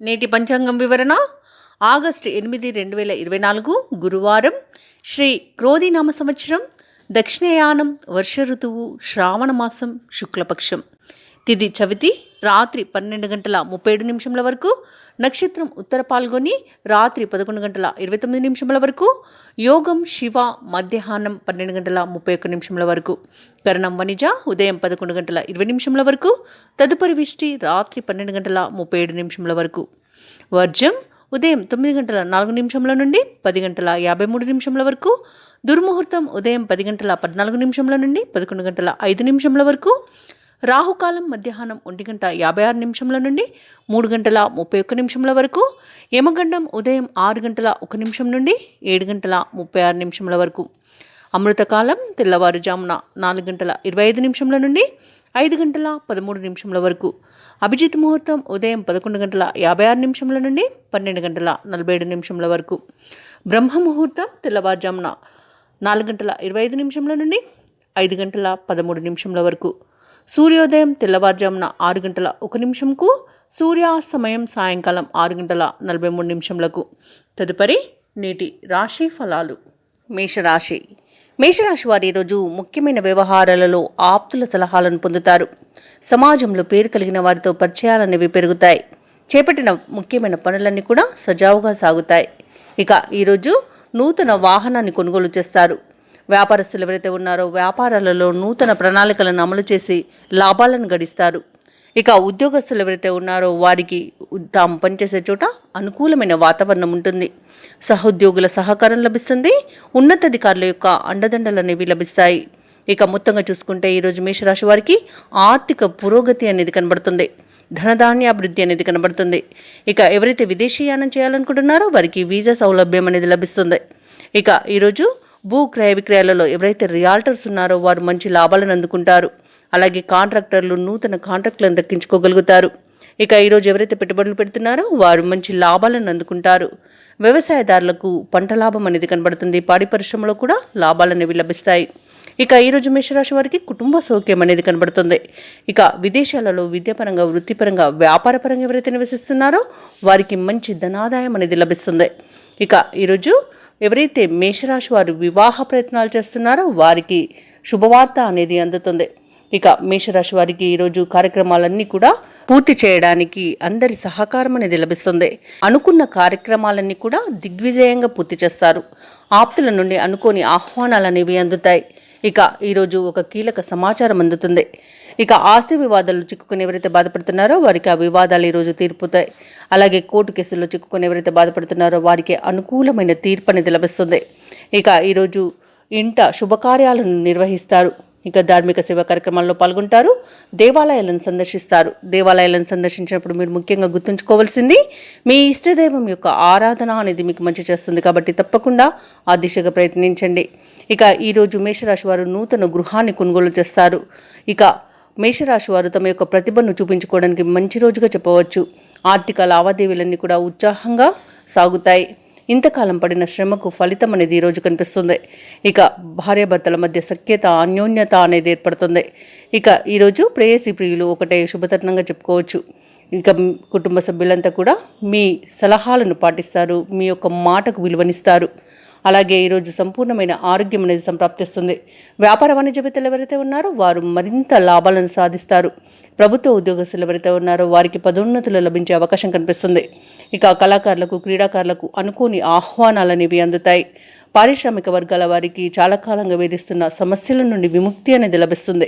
నేటి పంచాంగం వివరణ ఆగస్టు 8, 2024 గురువారం. శ్రీ క్రోధినామ సంవత్సరం, దక్షిణయానం, వర్ష ఋతువు, శ్రావణ మాసం, శుక్లపక్షం. తిథి చవితి, రాత్రి 12:37 వరకు. నక్షత్రం ఉత్తర పాల్గొని రాత్రి 11:29 వరకు. యోగం శివ, మధ్యాహ్నం 12:31 వరకు. కరణం వనిజ, ఉదయం 11:20 వరకు. తదుపరి విష్టి రాత్రి 12:37 వరకు. వర్జం ఉదయం 9:04 నుండి 10:53 వరకు. దుర్ముహూర్తం ఉదయం 10:14 నుండి 11:05 వరకు. రాహుకాలం మధ్యాహ్నం 1:56 నుండి 3:31 వరకు. యమగండం ఉదయం 6:01 నుండి 7:36 వరకు. అమృతకాలం తెల్లవారుజామున 4:25 నుండి 5:13 వరకు. అభిజిత్ ముహూర్తం ఉదయం 11:56 నుండి 12:47 వరకు. బ్రహ్మ ముహూర్తం తెల్లవారుజామున 4:25 నుండి 5:13 వరకు. సూర్యోదయం తెల్లవారుజామున 6:01 సూర్యాస్తమయం సాయంకాలం 6:43. తదుపరి నేటి రాశి ఫలాలు. మేషరాశి. మేషరాశి వారు ఈరోజు ముఖ్యమైన వ్యవహారాలలో ఆప్తుల సలహాలను పొందుతారు. సమాజంలో పేరు కలిగిన వారితో పరిచయాలనేవి పెరుగుతాయి. చేపట్టిన ముఖ్యమైన పనులన్నీ కూడా సజావుగా సాగుతాయి. ఇక ఈరోజు నూతన వాహనాన్ని కొనుగోలు చేస్తారు. వ్యాపారస్తులు ఎవరైతే ఉన్నారో వ్యాపారాలలో నూతన ప్రణాళికలను అమలు చేసి లాభాలను గడిస్తారు. ఇక ఉద్యోగస్తులు ఎవరైతే ఉన్నారో వారికి తాము పనిచేసే చోట అనుకూలమైన వాతావరణం ఉంటుంది. సహోద్యోగుల సహకారం లభిస్తుంది. ఉన్నతాధికారుల యొక్క అండదండలు అనేవి లభిస్తాయి. ఇక మొత్తంగా చూసుకుంటే ఈరోజు మేషరాశి వారికి ఆర్థిక పురోగతి అనేది కనబడుతుంది. ధనధాన్యాభివృద్ధి అనేది కనబడుతుంది. ఇక ఎవరైతే విదేశీయానం చేయాలనుకుంటున్నారో వారికి వీసా సౌలభ్యం అనేది లభిస్తుంది. ఇక ఈరోజు భూ క్రయ విక్రయాలలో ఎవరైతే రియాల్టర్స్ ఉన్నారో వారు మంచి లాభాలను అందుకుంటారు. అలాగే కాంట్రాక్టర్లు నూతన కాంట్రాక్టులను దక్కించుకోగలుగుతారు. ఇక ఈరోజు ఎవరైతే పెట్టుబడులు పెడుతున్నారో వారు మంచి లాభాలను అందుకుంటారు. వ్యవసాయదారులకు పంట లాభం అనేది కనబడుతుంది. పాడి పరిశ్రమలో కూడా లాభాలు అనేవి లభిస్తాయి. ఇక ఈరోజు మేషరాశి వారికి కుటుంబ సౌఖ్యం అనేది కనబడుతుంది. ఇక విదేశాలలో విద్యాపరంగా, వృత్తిపరంగా, వ్యాపారపరంగా ఎవరైతే నివసిస్తున్నారో వారికి మంచి ధనాదాయం అనేది లభిస్తుంది. ఇక ఈరోజు ఎవరైతే మేషరాశి వారు వివాహ ప్రయత్నాలు చేస్తున్నారో వారికి శుభవార్త అనేది అందుతుంది. ఇక మేషరాశి వారికి ఈరోజు కార్యక్రమాలన్నీ కూడా పూర్తి చేయడానికి అందరి సహకారం అనేది లభిస్తుంది. అనుకున్న కార్యక్రమాలన్నీ కూడా దిగ్విజయంగా పూర్తి చేస్తారు. ఆప్తుల నుండి అనుకోని ఆహ్వానాలు అనేవి అందుతాయి. ఇక ఈరోజు ఒక కీలక సమాచారం అందుతుంది. ఇక ఆస్తి వివాదాలు చిక్కుకుని ఎవరైతే బాధపడుతున్నారో వారికి ఆ వివాదాలు ఈరోజు తీరిపోతాయి. అలాగే కోర్టు కేసుల్లో చిక్కుకుని ఎవరైతే బాధపడుతున్నారో వారికి అనుకూలమైన తీర్పు అనేది లభిస్తుంది. ఇక ఈరోజు ఇంట శుభకార్యాలను నిర్వహిస్తారు. ఇక ధార్మిక సేవా కార్యక్రమాల్లో పాల్గొంటారు. దేవాలయాలను సందర్శిస్తారు. దేవాలయాలను సందర్శించినప్పుడు మీరు ముఖ్యంగా గుర్తుంచుకోవాల్సింది మీ ఇష్టదైవం యొక్క ఆరాధన అనేది మీకు మంచి చేస్తుంది. కాబట్టి తప్పకుండా ఆ దిశగా ప్రయత్నించండి. ఇక ఈరోజు మేషరాశి వారు నూతన గృహాన్ని కొనుగోలు చేస్తారు. ఇక మేషరాశి వారు తమ యొక్క ప్రతిభను చూపించుకోవడానికి మంచి రోజుగా చెప్పవచ్చు. ఆర్థిక లావాదేవీలన్నీ కూడా ఉత్సాహంగా సాగుతాయి. ఇంతకాలం పడిన శ్రమకు ఫలితం అనేది ఈరోజు కనిపిస్తుంది. ఇక భార్యాభర్తల మధ్య సఖ్యత, అన్యోన్యత అనేది ఏర్పడుతుంది. ఇక ఈరోజు ప్రేయసి ప్రియులు ఒకటే శుభతరుణంగా చెప్పుకోవచ్చు. ఇంకా కుటుంబ సభ్యులంతా కూడా మీ సలహాలను పాటిస్తారు. మీ యొక్క మాటకు విలువనిస్తారు. అలాగే ఈరోజు సంపూర్ణమైన ఆరోగ్యం అనేది సంప్రాప్తిస్తుంది. వ్యాపార వాణిజ్యవేత్తలు ఎవరైతే ఉన్నారో వారు మరింత లాభాలను సాధిస్తారు. ప్రభుత్వ ఉద్యోగస్తులు ఎవరైతే ఉన్నారో వారికి పదోన్నతులు లభించే అవకాశం కనిపిస్తుంది. ఇక కళాకారులకు, క్రీడాకారులకు అనుకోని ఆహ్వానాలు అనేవి అందుతాయి. పారిశ్రామిక వర్గాల వారికి చాలా కాలంగా వేధిస్తున్న సమస్యల నుండి విముక్తి అనేది లభిస్తుంది.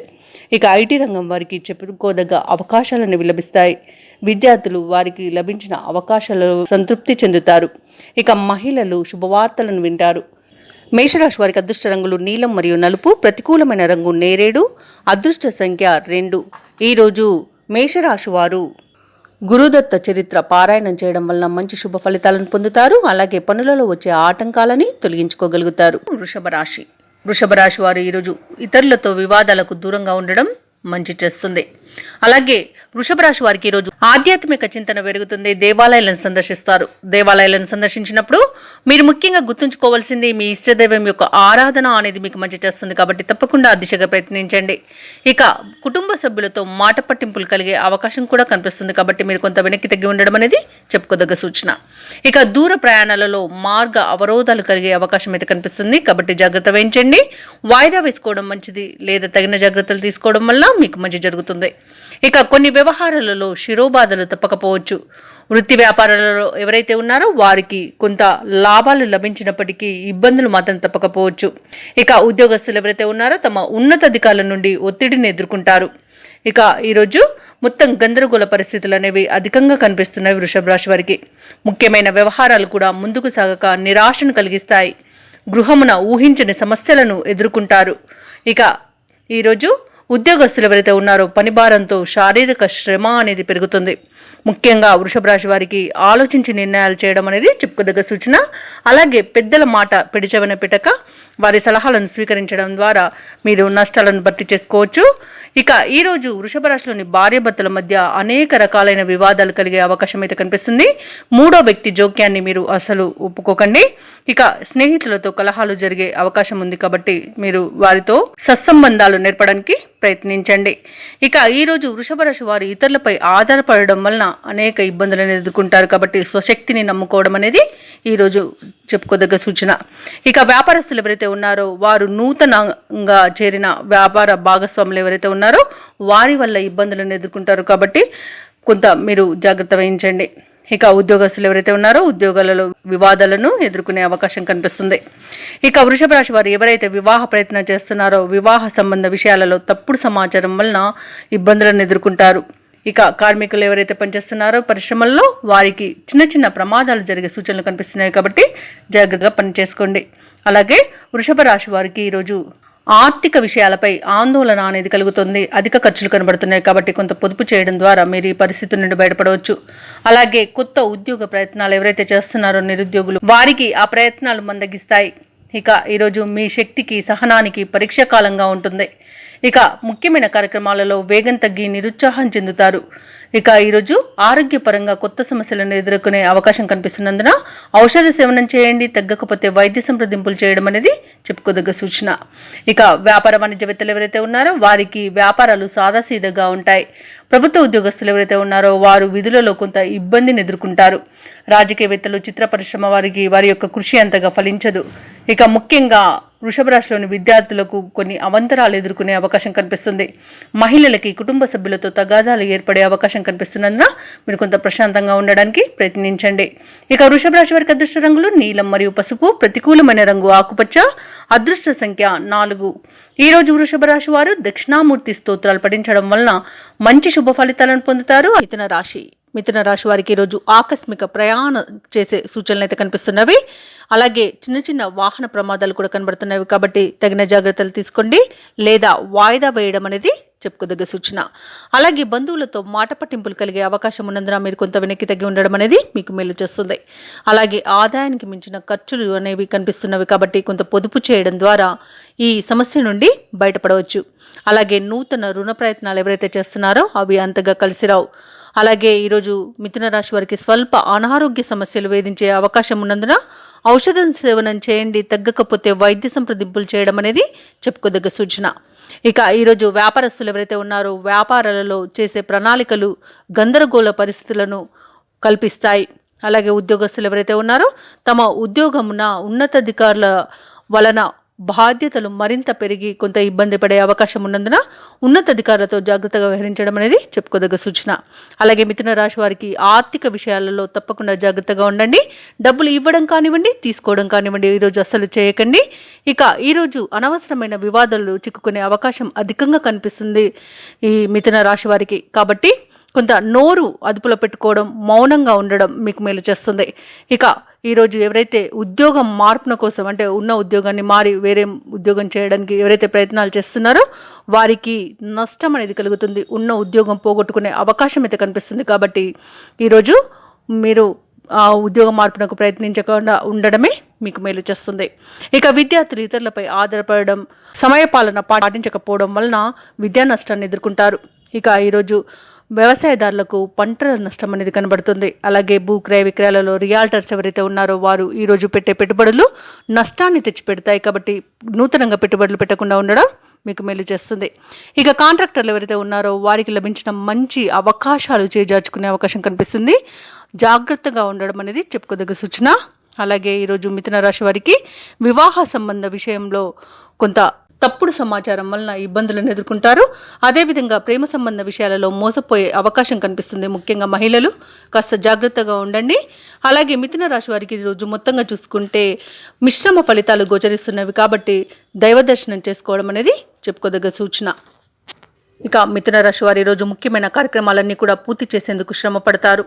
ఇక ఐటీ రంగం వారికి చెప్పుకోదగ్గ అవకాశాలు అనేవి లభిస్తాయి. విద్యార్థులు వారికి లభించిన అవకాశాలలో సంతృప్తి చెందుతారు. ఇక మహిళలు శుభవార్తలను వింటారు. మేషరాశి వారికి అదృష్ట రంగులు నీలం మరియు నలుపు. ప్రతికూలమైన రంగు నేరేడు. అదృష్ట సంఖ్య 2. ఈరోజు మేషరాశి వారు గురుదత్త చరిత్ర పారాయణం చేయడం వలన మంచి శుభ ఫలితాలను పొందుతారు. అలాగే పనులలో వచ్చే ఆటంకాలని తొలగించుకోగలుగుతారు. వృషభ రాశి వారు ఈరోజు ఇతరులతో వివాదాలకు దూరంగా ఉండడం మంచి చేస్తుంది. అలాగే వృషభ రాశి వారికి ఈరోజు ఆధ్యాత్మిక చింతన పెరుగుతుంది. దేవాలయాలను సందర్శిస్తారు. దేవాలయాలను సందర్శించినప్పుడు మీరు ముఖ్యంగా గుర్తుంచుకోవాల్సింది మీ ఇష్టదైవం యొక్క ఆరాధన అనేది మీకు మంచి చేస్తుంది కాబట్టి తప్పకుండా ఆ దిశగా ప్రయత్నించండి. ఇక కుటుంబ సభ్యులతో మాట పట్టింపులు కలిగే అవకాశం కూడా కనిపిస్తుంది కాబట్టి మీరు కొంత వెనక్కి తగ్గి ఉండడం అనేది చెప్పుకోదగ్గ సూచన. ఇక దూర ప్రయాణాలలో మార్గ అవరోధాలు కలిగే అవకాశం అయితే కనిపిస్తుంది కాబట్టి జాగ్రత్త వహించండి. వాయిదా వేసుకోవడం మంచిది లేదా తగిన జాగ్రత్తలు తీసుకోవడం వల్ల మీకు మంచి జరుగుతుంది. ఇక కొన్ని వ్యవహారాలలో శిరోబాధలు తప్పకపోవచ్చు. వృత్తి వ్యాపారాలలో ఎవరైతే ఉన్నారో వారికి కొంత లాభాలు లభించినప్పటికీ ఇబ్బందులు మాత్రం తప్పకపోవచ్చు. ఇక ఉద్యోగస్తులు ఎవరైతే ఉన్నారో తమ ఉన్నతాధికారుల నుండి ఒత్తిడిని ఎదుర్కొంటారు. ఇక ఈరోజు మొత్తం గందరగోళ పరిస్థితులు అనేవి అధికంగా కనిపిస్తున్నాయి వృషభ రాశి వారికి. ముఖ్యమైన వ్యవహారాలు కూడా ముందుకు సాగక నిరాశను కలిగిస్తాయి. గృహమున ఊహించని సమస్యలను ఎదుర్కొంటారు. ఇక ఈరోజు ఉద్యోగస్తులు ఎవరైతే ఉన్నారో పని భారంతో శారీరక శ్రమ అనేది పెరుగుతుంది. ముఖ్యంగా వృషభ రాశి వారికి ఆలోచించి నిర్ణయాలు చేయడం అనేది చెప్పుకోదగ్గ సూచన. అలాగే పెద్దల మాట పెడిచెవిన పెట్టక వారి సలహాలను స్వీకరించడం ద్వారా మీరు నష్టాలను భర్తీ చేసుకోవచ్చు. ఇక ఈరోజు వృషభ రాశిలోని భార్యాభర్తల మధ్య అనేక రకాలైన వివాదాలు కలిగే అవకాశం అయితే కనిపిస్తుంది. మూడో వ్యక్తి జోక్యాన్ని మీరు అసలు ఒప్పుకోకండి. ఇక స్నేహితులతో కలహాలు జరిగే అవకాశం ఉంది కాబట్టి మీరు వారితో సత్సంబంధాలు నేర్పడానికి ప్రయత్నించండి. ఇక ఈరోజు వృషభ రాశి వారు ఇతరులపై ఆధారపడడం వలన అనేక ఇబ్బందులను ఎదుర్కొంటారు కాబట్టి స్వశక్తిని నమ్ముకోవడం అనేది ఈరోజు చెప్పుకోదగ్గ సూచన. ఇక వ్యాపారస్తులు ఎవరైతే ఉన్నారో వారు నూతనంగా చేరిన వ్యాపార భాగస్వాములు ఎవరైతే ఉన్నారో వారి వల్ల ఇబ్బందులను ఎదుర్కొంటారు కాబట్టి కొంత మీరు జాగ్రత్త వహించండి. ఇక ఉద్యోగస్తులు ఎవరైతే ఉన్నారో ఉద్యోగాలలో వివాదాలను ఎదుర్కొనే అవకాశం కనిపిస్తుంది. ఇక వృషభ రాశి వారు ఎవరైతే వివాహ ప్రయత్నం చేస్తున్నారో వివాహ సంబంధ విషయాలలో తప్పుడు సమాచారం వలన ఇబ్బందులను ఎదుర్కొంటారు. ఇక కార్మికులు ఎవరైతే పనిచేస్తున్నారో పరిశ్రమల్లో వారికి చిన్న చిన్న ప్రమాదాలు జరిగే సూచనలు కనిపిస్తున్నాయి కాబట్టి జాగ్రత్తగా పనిచేసుకోండి. అలాగే వృషభ రాశి వారికి ఈరోజు ఆర్థిక విషయాలపై ఆందోళన అనేది కలుగుతుంది. అధిక ఖర్చులు కనబడుతున్నాయి కాబట్టి కొంత పొదుపు చేయడం ద్వారా మీరు ఈ పరిస్థితి నుండి బయటపడవచ్చు. అలాగే కొత్త ఉద్యోగ ప్రయత్నాలు ఎవరైతే చేస్తున్నారో నిరుద్యోగులు వారికి ఆ ప్రయత్నాలు మందగిస్తాయి. ఇక ఈరోజు మీ శక్తికి సహనానికి పరీక్ష కాలంగా ఉంటుంది. ఇక ముఖ్యమైన కార్యక్రమాలలో వేగం తగ్గి నిరుత్సాహం చెందుతారు. ఇక ఈరోజు ఆరోగ్యపరంగా కొత్త సమస్యలను ఎదుర్కొనే అవకాశం కనిపిస్తున్నందున ఔషధ సేవనం చేయండి. తగ్గకపోతే వైద్య సంప్రదింపులు చేయడం అనేది చెప్పుకోదగ్గ సూచన. ఇక వ్యాపార వాణిజ్యవేత్తలు ఎవరైతే ఉన్నారో వారికి వ్యాపారాలు సాదాసీదగా ఉంటాయి. ప్రభుత్వ ఉద్యోగస్తులు ఎవరైతే ఉన్నారో వారు విధులలో కొంత ఇబ్బందిని ఎదుర్కొంటారు. రాజకీయవేత్తలు చిత్ర పరిశ్రమ వారికి వారి యొక్క కృషి అంతగా ఫలించదు. ఇక ముఖ్యంగా వృషభ రాశిలోని విద్యార్థులకు కొన్ని అవంతరాలు ఎదుర్కొనే అవకాశం కనిపిస్తుంది. మహిళలకి కుటుంబ సభ్యులతో తగాదాలు ఏర్పడే అవకాశం కనిపిస్తున్నందున మీరు కొంత ప్రశాంతంగా ఉండడానికి ప్రయత్నించండి. ఇక వృషభ రాశి వారికి అదృష్ట రంగులు నీలం మరియు పసుపు. ప్రతికూలమైన రంగు ఆకుపచ్చ. అదృష్ట సంఖ్య 4. ఈ రోజు వృషభ రాశి వారు దక్షిణామూర్తి స్తోత్రాలు పఠించడం వలన మంచి శుభ ఫలితాలను పొందుతారు. మిథున రాశి వారికి ఈరోజు ఆకస్మిక ప్రయాణం చేసే సూచనలు అయితే కనిపిస్తున్నవి. అలాగే చిన్న చిన్న వాహన ప్రమాదాలు కూడా కనబడుతున్నవి కాబట్టి తగిన జాగ్రత్తలు తీసుకోండి లేదా వాయిదా వేయడం అనేది చెప్పుకోదగ్గ సూచన. అలాగే బంధువులతో మాట పట్టింపులు కలిగే అవకాశం ఉన్నందున మీరు కొంత వెనక్కి తగ్గి ఉండడం అనేది మీకు మేలు చేస్తుంది. అలాగే ఆదాయానికి మించిన ఖర్చులు అనేవి కనిపిస్తున్నవి కాబట్టి కొంత పొదుపు చేయడం ద్వారా ఈ సమస్య నుండి బయటపడవచ్చు. అలాగే నూతన రుణ ప్రయత్నాలు ఎవరైతే చేస్తున్నారో అవి అంతగా కలిసి రావు. అలాగే ఈరోజు మిథున రాశి వారికి స్వల్ప అనారోగ్య సమస్యలు వేధించే అవకాశం ఉన్నందున ఔషధం సేవనం చేయండి. తగ్గకపోతే వైద్య సంప్రదింపులు చేయడం అనేది చెప్పుకోదగ్గ సూచన. ఇక ఈరోజు వ్యాపారస్తులు ఎవరైతే ఉన్నారో వ్యాపారాలలో చేసే ప్రణాళికలు గందరగోళ పరిస్థితులను కల్పిస్తాయి. అలాగే ఉద్యోగస్తులు ఎవరైతే ఉన్నారో తమ ఉద్యోగమున ఉన్నతాధికారుల వలన బాధ్యతలు మరింత పెరిగి కొంత ఇబ్బంది పడే అవకాశం ఉన్నందున ఉన్నతాధికారులతో జాగ్రత్తగా వ్యవహరించడం అనేది చెప్పుకోదగ్గ సూచన. అలాగే మిథున రాశి వారికి ఆర్థిక విషయాలలో తప్పకుండా జాగ్రత్తగా ఉండండి. డబ్బులు ఇవ్వడం కానివ్వండి తీసుకోవడం కానివ్వండి ఈరోజు అస్సలు చేయకండి. ఇక ఈరోజు అనవసరమైన వివాదాలు చిక్కుకునే అవకాశం అధికంగా కనిపిస్తుంది ఈ మిథున రాశి వారికి. కాబట్టి కొంత నోరు అదుపులో పెట్టుకోవడం మౌనంగా ఉండడం మీకు మేలు చేస్తుంది. ఇక ఈరోజు ఎవరైతే ఉద్యోగం మార్పున కోసం అంటే ఉన్న ఉద్యోగాన్ని మారి వేరే ఉద్యోగం చేయడానికి ఎవరైతే ప్రయత్నాలు చేస్తున్నారో వారికి నష్టం అనేది కలుగుతుంది. ఉన్న ఉద్యోగం పోగొట్టుకునే అవకాశం అయితే కనిపిస్తుంది. కాబట్టి ఈరోజు మీరు ఆ ఉద్యోగ మార్పునకు ప్రయత్నించకుండా ఉండడమే మీకు మేలు చేస్తుంది. ఇక విద్యార్థులు ఇతరులపై ఆధారపడడం సమయపాలన పాటించకపోవడం వలన విద్యా నష్టాన్ని ఎదుర్కొంటారు. ఇక ఈరోజు వ్యవసాయదారులకు పంట నష్టం అనేది కనబడుతుంది. అలాగే భూ క్రయ విక్రయాలలో రియాల్టర్స్ ఎవరైతే ఉన్నారో వారు ఈరోజు పెట్టే పెట్టుబడులు నష్టాన్ని తెచ్చిపెడతాయి. కాబట్టి నూతనంగా పెట్టుబడులు పెట్టకుండా ఉండడం మీకు మేలు చేస్తుంది. ఇక కాంట్రాక్టర్లు ఎవరైతే ఉన్నారో వారికి లభించిన మంచి అవకాశాలు చేజార్చుకునే అవకాశం కనిపిస్తుంది. జాగ్రత్తగా ఉండడం అనేది చెప్పుకోదగ్గ సూచన. అలాగే ఈరోజు మిథున రాశి వారికి వివాహ సంబంధ విషయంలో కొంత తప్పుడు సమాచారం వలన ఇబ్బందులను ఎదుర్కొంటారు. అదేవిధంగా ప్రేమ సంబంధ విషయాలలో మోసపోయే అవకాశం కనిపిస్తుంది. ముఖ్యంగా మహిళలు కాస్త జాగ్రత్తగా ఉండండి. అలాగే మిథున రాశి వారికి ఈరోజు మొత్తంగా చూసుకుంటే మిశ్రమ ఫలితాలు గోచరిస్తున్నవి. కాబట్టి దైవ దర్శనం చేసుకోవడం అనేది చెప్పుకోదగ్గ సూచన. ఇక మిథున రాశి వారు ఈరోజు ముఖ్యమైన కార్యక్రమాలన్నీ కూడా పూర్తి చేసేందుకు శ్రమ పడతారు.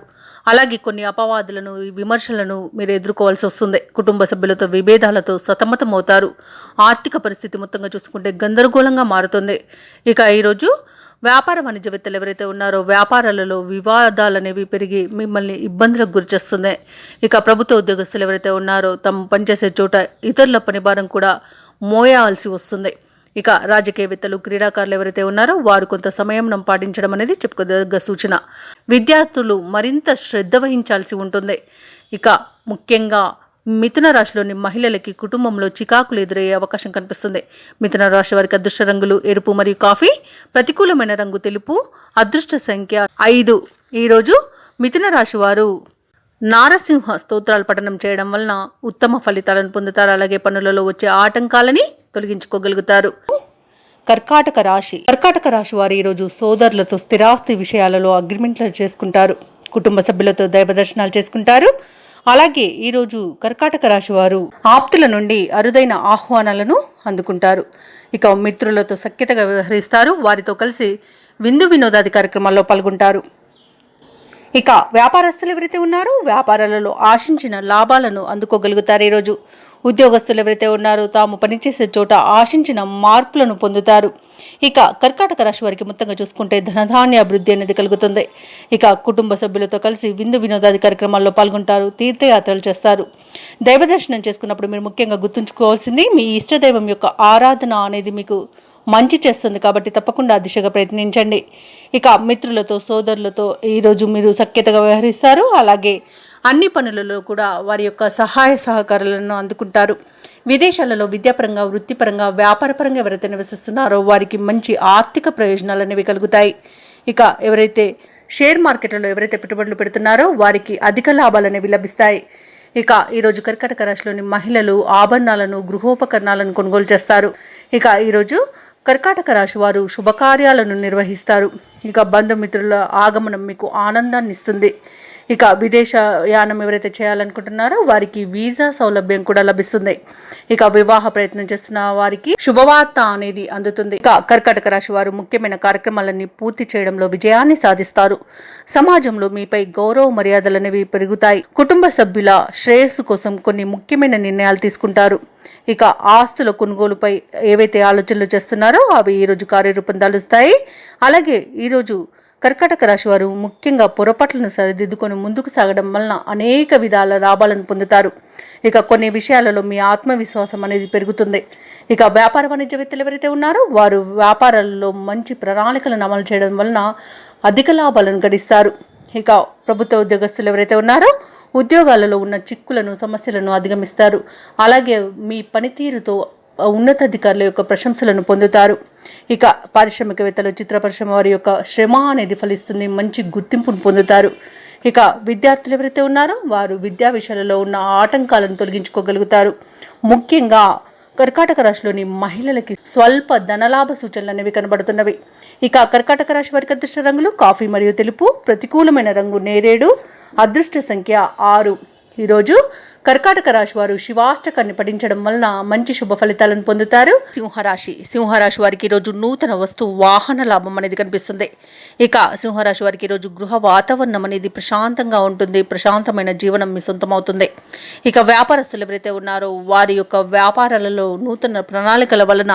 అలాగే కొన్ని అపవాదులను విమర్శలను మీరు ఎదుర్కోవాల్సి వస్తుంది. కుటుంబ సభ్యులతో విభేదాలతో సతమతం అవుతారు. ఆర్థిక పరిస్థితి మొత్తంగా చూసుకుంటే గందరగోళంగా మారుతుంది. ఇక ఈరోజు వ్యాపార వాణిజ్యవేత్తలు ఎవరైతే ఉన్నారో వ్యాపారాలలో వివాదాలు అనేవి పెరిగి మిమ్మల్ని ఇబ్బందులకు గురిచేస్తుంది. ఇక ప్రభుత్వ ఉద్యోగస్తులు ఎవరైతే ఉన్నారో తమ పనిచేసే చోట ఇతరుల పనిభారం కూడా మోయాల్సి వస్తుంది. ఇక రాజకీయవేత్తలు క్రీడాకారులు ఎవరైతే ఉన్నారో వారు కొంత సమయం పాటించడం అనేది చెప్పుకోదగ్గ సూచన. విద్యార్థులు మరింత శ్రద్ధ వహించాల్సి ఉంటుంది. ఇక ముఖ్యంగా మిథున రాశిలోని మహిళలకి కుటుంబంలో చికాకులు ఎదురయ్యే అవకాశం కనిపిస్తుంది. మిథున రాశి వారికి అదృష్ట రంగులు ఎరుపు మరియు కాఫీ, ప్రతికూలమైన రంగు తెలుపు, అదృష్ట సంఖ్య 5. ఈరోజు మిథున రాశి వారు నారసింహ స్తోత్రాలు పఠనం చేయడం వలన ఉత్తమ ఫలితాలను పొందుతారు. అలాగే పనులలో వచ్చే ఆటంకాలని తొలగించుకోగలుగుతారు. కర్కాటక రాశి వారు ఈరోజు సోదరులతో స్థిరాస్తి విషయాలలో అగ్రిమెంట్లు చేసుకుంటారు. కుటుంబ సభ్యులతో దైవ దర్శనాలు చేసుకుంటారు. అలాగే ఈరోజు కర్కాటక రాశి వారు ఆప్తుల నుండి అరుదైన ఆహ్వానాలను అందుకుంటారు. ఇక మిత్రులతో సఖ్యతగా వ్యవహరిస్తారు. వారితో కలిసి విందు వినోదాది కార్యక్రమాల్లో పాల్గొంటారు. ఇక వ్యాపారస్తులు ఎవరైతే ఉన్నారో వ్యాపారాలలో ఆశించిన లాభాలను అందుకోగలుగుతారు. ఈరోజు ఉద్యోగస్తులు ఎవరైతే ఉన్నారో తాము పనిచేసే చోట ఆశించిన మార్పులను పొందుతారు. ఇక కర్కాటక రాశి వారికి మొత్తంగా చూసుకుంటే ధనధాన్య అభివృద్ధి అనేది కలుగుతుంది. ఇక కుటుంబ సభ్యులతో కలిసి విందు వినోదాది కార్యక్రమాల్లో పాల్గొంటారు. తీర్థయాత్రలు చేస్తారు. దైవ దర్శనం చేసుకున్నప్పుడు మీరు ముఖ్యంగా గుర్తుంచుకోవాల్సింది మీ ఇష్టదైవం యొక్క ఆరాధన అనేది మీకు మంచి చేస్తుంది. కాబట్టి తప్పకుండా ఆ దిశగా ప్రయత్నించండి. ఇక మిత్రులతో సోదరులతో ఈరోజు మీరు సఖ్యతగా వ్యవహరిస్తారు. అలాగే అన్ని పనులలో కూడా వారి యొక్క సహాయ సహకారాలను అందుకుంటారు. విదేశాలలో విద్యాపరంగా వృత్తిపరంగా వ్యాపారపరంగా ఎవరైతే నివసిస్తున్నారో వారికి మంచి ఆర్థిక ప్రయోజనాలు అనేవి కలుగుతాయి. ఇక ఎవరైతే షేర్ మార్కెట్లలో ఎవరైతే పెట్టుబడులు పెడుతున్నారో వారికి అధిక లాభాలు అనేవి లభిస్తాయి. ఇక ఈరోజు కర్కాటక రాశిలోని మహిళలు ఆభరణాలను గృహోపకరణాలను కొనుగోలు చేస్తారు. ఇక ఈరోజు కర్కాటక రాశి వారు శుభకార్యాలను నిర్వహిస్తారు. ఇక బంధుమిత్రుల ఆగమనం మీకు ఆనందాన్ని ఇస్తుంది. ఇక విదేశ యానం ఎవరైతే చేయాలనుకుంటున్నారో వారికి వీసా సౌలభ్యం కూడా లభిస్తుంది. ఇక వివాహ ప్రయత్నం చేస్తున్న వారికి శుభవార్త అనేది అందుతుంది. ఇక కర్కాటక రాశి వారు ముఖ్యమైన కార్యక్రమాలన్నీ పూర్తి చేయడంలో విజయాన్ని సాధిస్తారు. సమాజంలో మీపై గౌరవ మర్యాదలు అనేవి పెరుగుతాయి. కుటుంబ సభ్యుల శ్రేయస్సు కోసం కొన్ని ముఖ్యమైన నిర్ణయాలు తీసుకుంటారు. ఇక ఆస్తుల కొనుగోలుపై ఏవైతే ఆలోచనలు చేస్తున్నారో అవి ఈరోజు కార్యరూపం దాలుస్తాయి. అలాగే ఈరోజు కర్కాటక రాశి వారు ముఖ్యంగా పొరపాట్లను సరిదిద్దుకొని ముందుకు సాగడం వలన అనేక విధాల లాభాలను పొందుతారు. ఇక కొన్ని విషయాలలో మీ ఆత్మవిశ్వాసం అనేది పెరుగుతుంది. ఇక వ్యాపార వాణిజ్యవేత్తలు ఎవరైతే ఉన్నారో వారు వ్యాపారాలలో మంచి ప్రణాళికలను అమలు చేయడం వలన అధిక లాభాలను గడిస్తారు. ఇక ప్రభుత్వ ఉద్యోగస్తులు ఎవరైతే ఉన్నారో ఉద్యోగాలలో ఉన్న చిక్కులను సమస్యలను అధిగమిస్తారు. అలాగే మీ పనితీరుతో ఉన్నతాధికారుల యొక్క ప్రశంసలను పొందుతారు. ఇక పారిశ్రామికవేత్తలు చిత్ర పరిశ్రమ వారి యొక్క శ్రమ అనేది ఫలిస్తుంది. మంచి గుర్తింపును పొందుతారు. ఇక విద్యార్థులు ఎవరైతే ఉన్నారో వారు విద్యా విషయాలలో ఉన్న ఆటంకాలను తొలగించుకోగలుగుతారు. ముఖ్యంగా కర్కాటక రాశిలోని మహిళలకి స్వల్ప ధనలాభ సూచనలు అనేవి కనబడుతున్నవి. ఇక కర్కాటక రాశి వారికి అదృష్ట రంగులు కాఫీ మరియు తెలుపు, ప్రతికూలమైన రంగు నేరేడు, అదృష్ట సంఖ్య 6. ఈరోజు కర్కాటక రాశి వారు శివాష్టకాన్ని పఠించడం వలన మంచి శుభ ఫలితాలను పొందుతారు. సింహరాశి వారికి ఈరోజు నూతన వస్తు వాహన లాభం అనేది కనిపిస్తుంది. ఇక సింహరాశి వారికి ఈరోజు గృహ వాతావరణం అనేది ప్రశాంతంగా ఉంటుంది. ప్రశాంతమైన జీవనం మీ సొంతమవుతుంది. ఇక వ్యాపారస్తులు ఎవరైతే ఉన్నారో వారి యొక్క వ్యాపారాలలో నూతన ప్రణాళికల వలన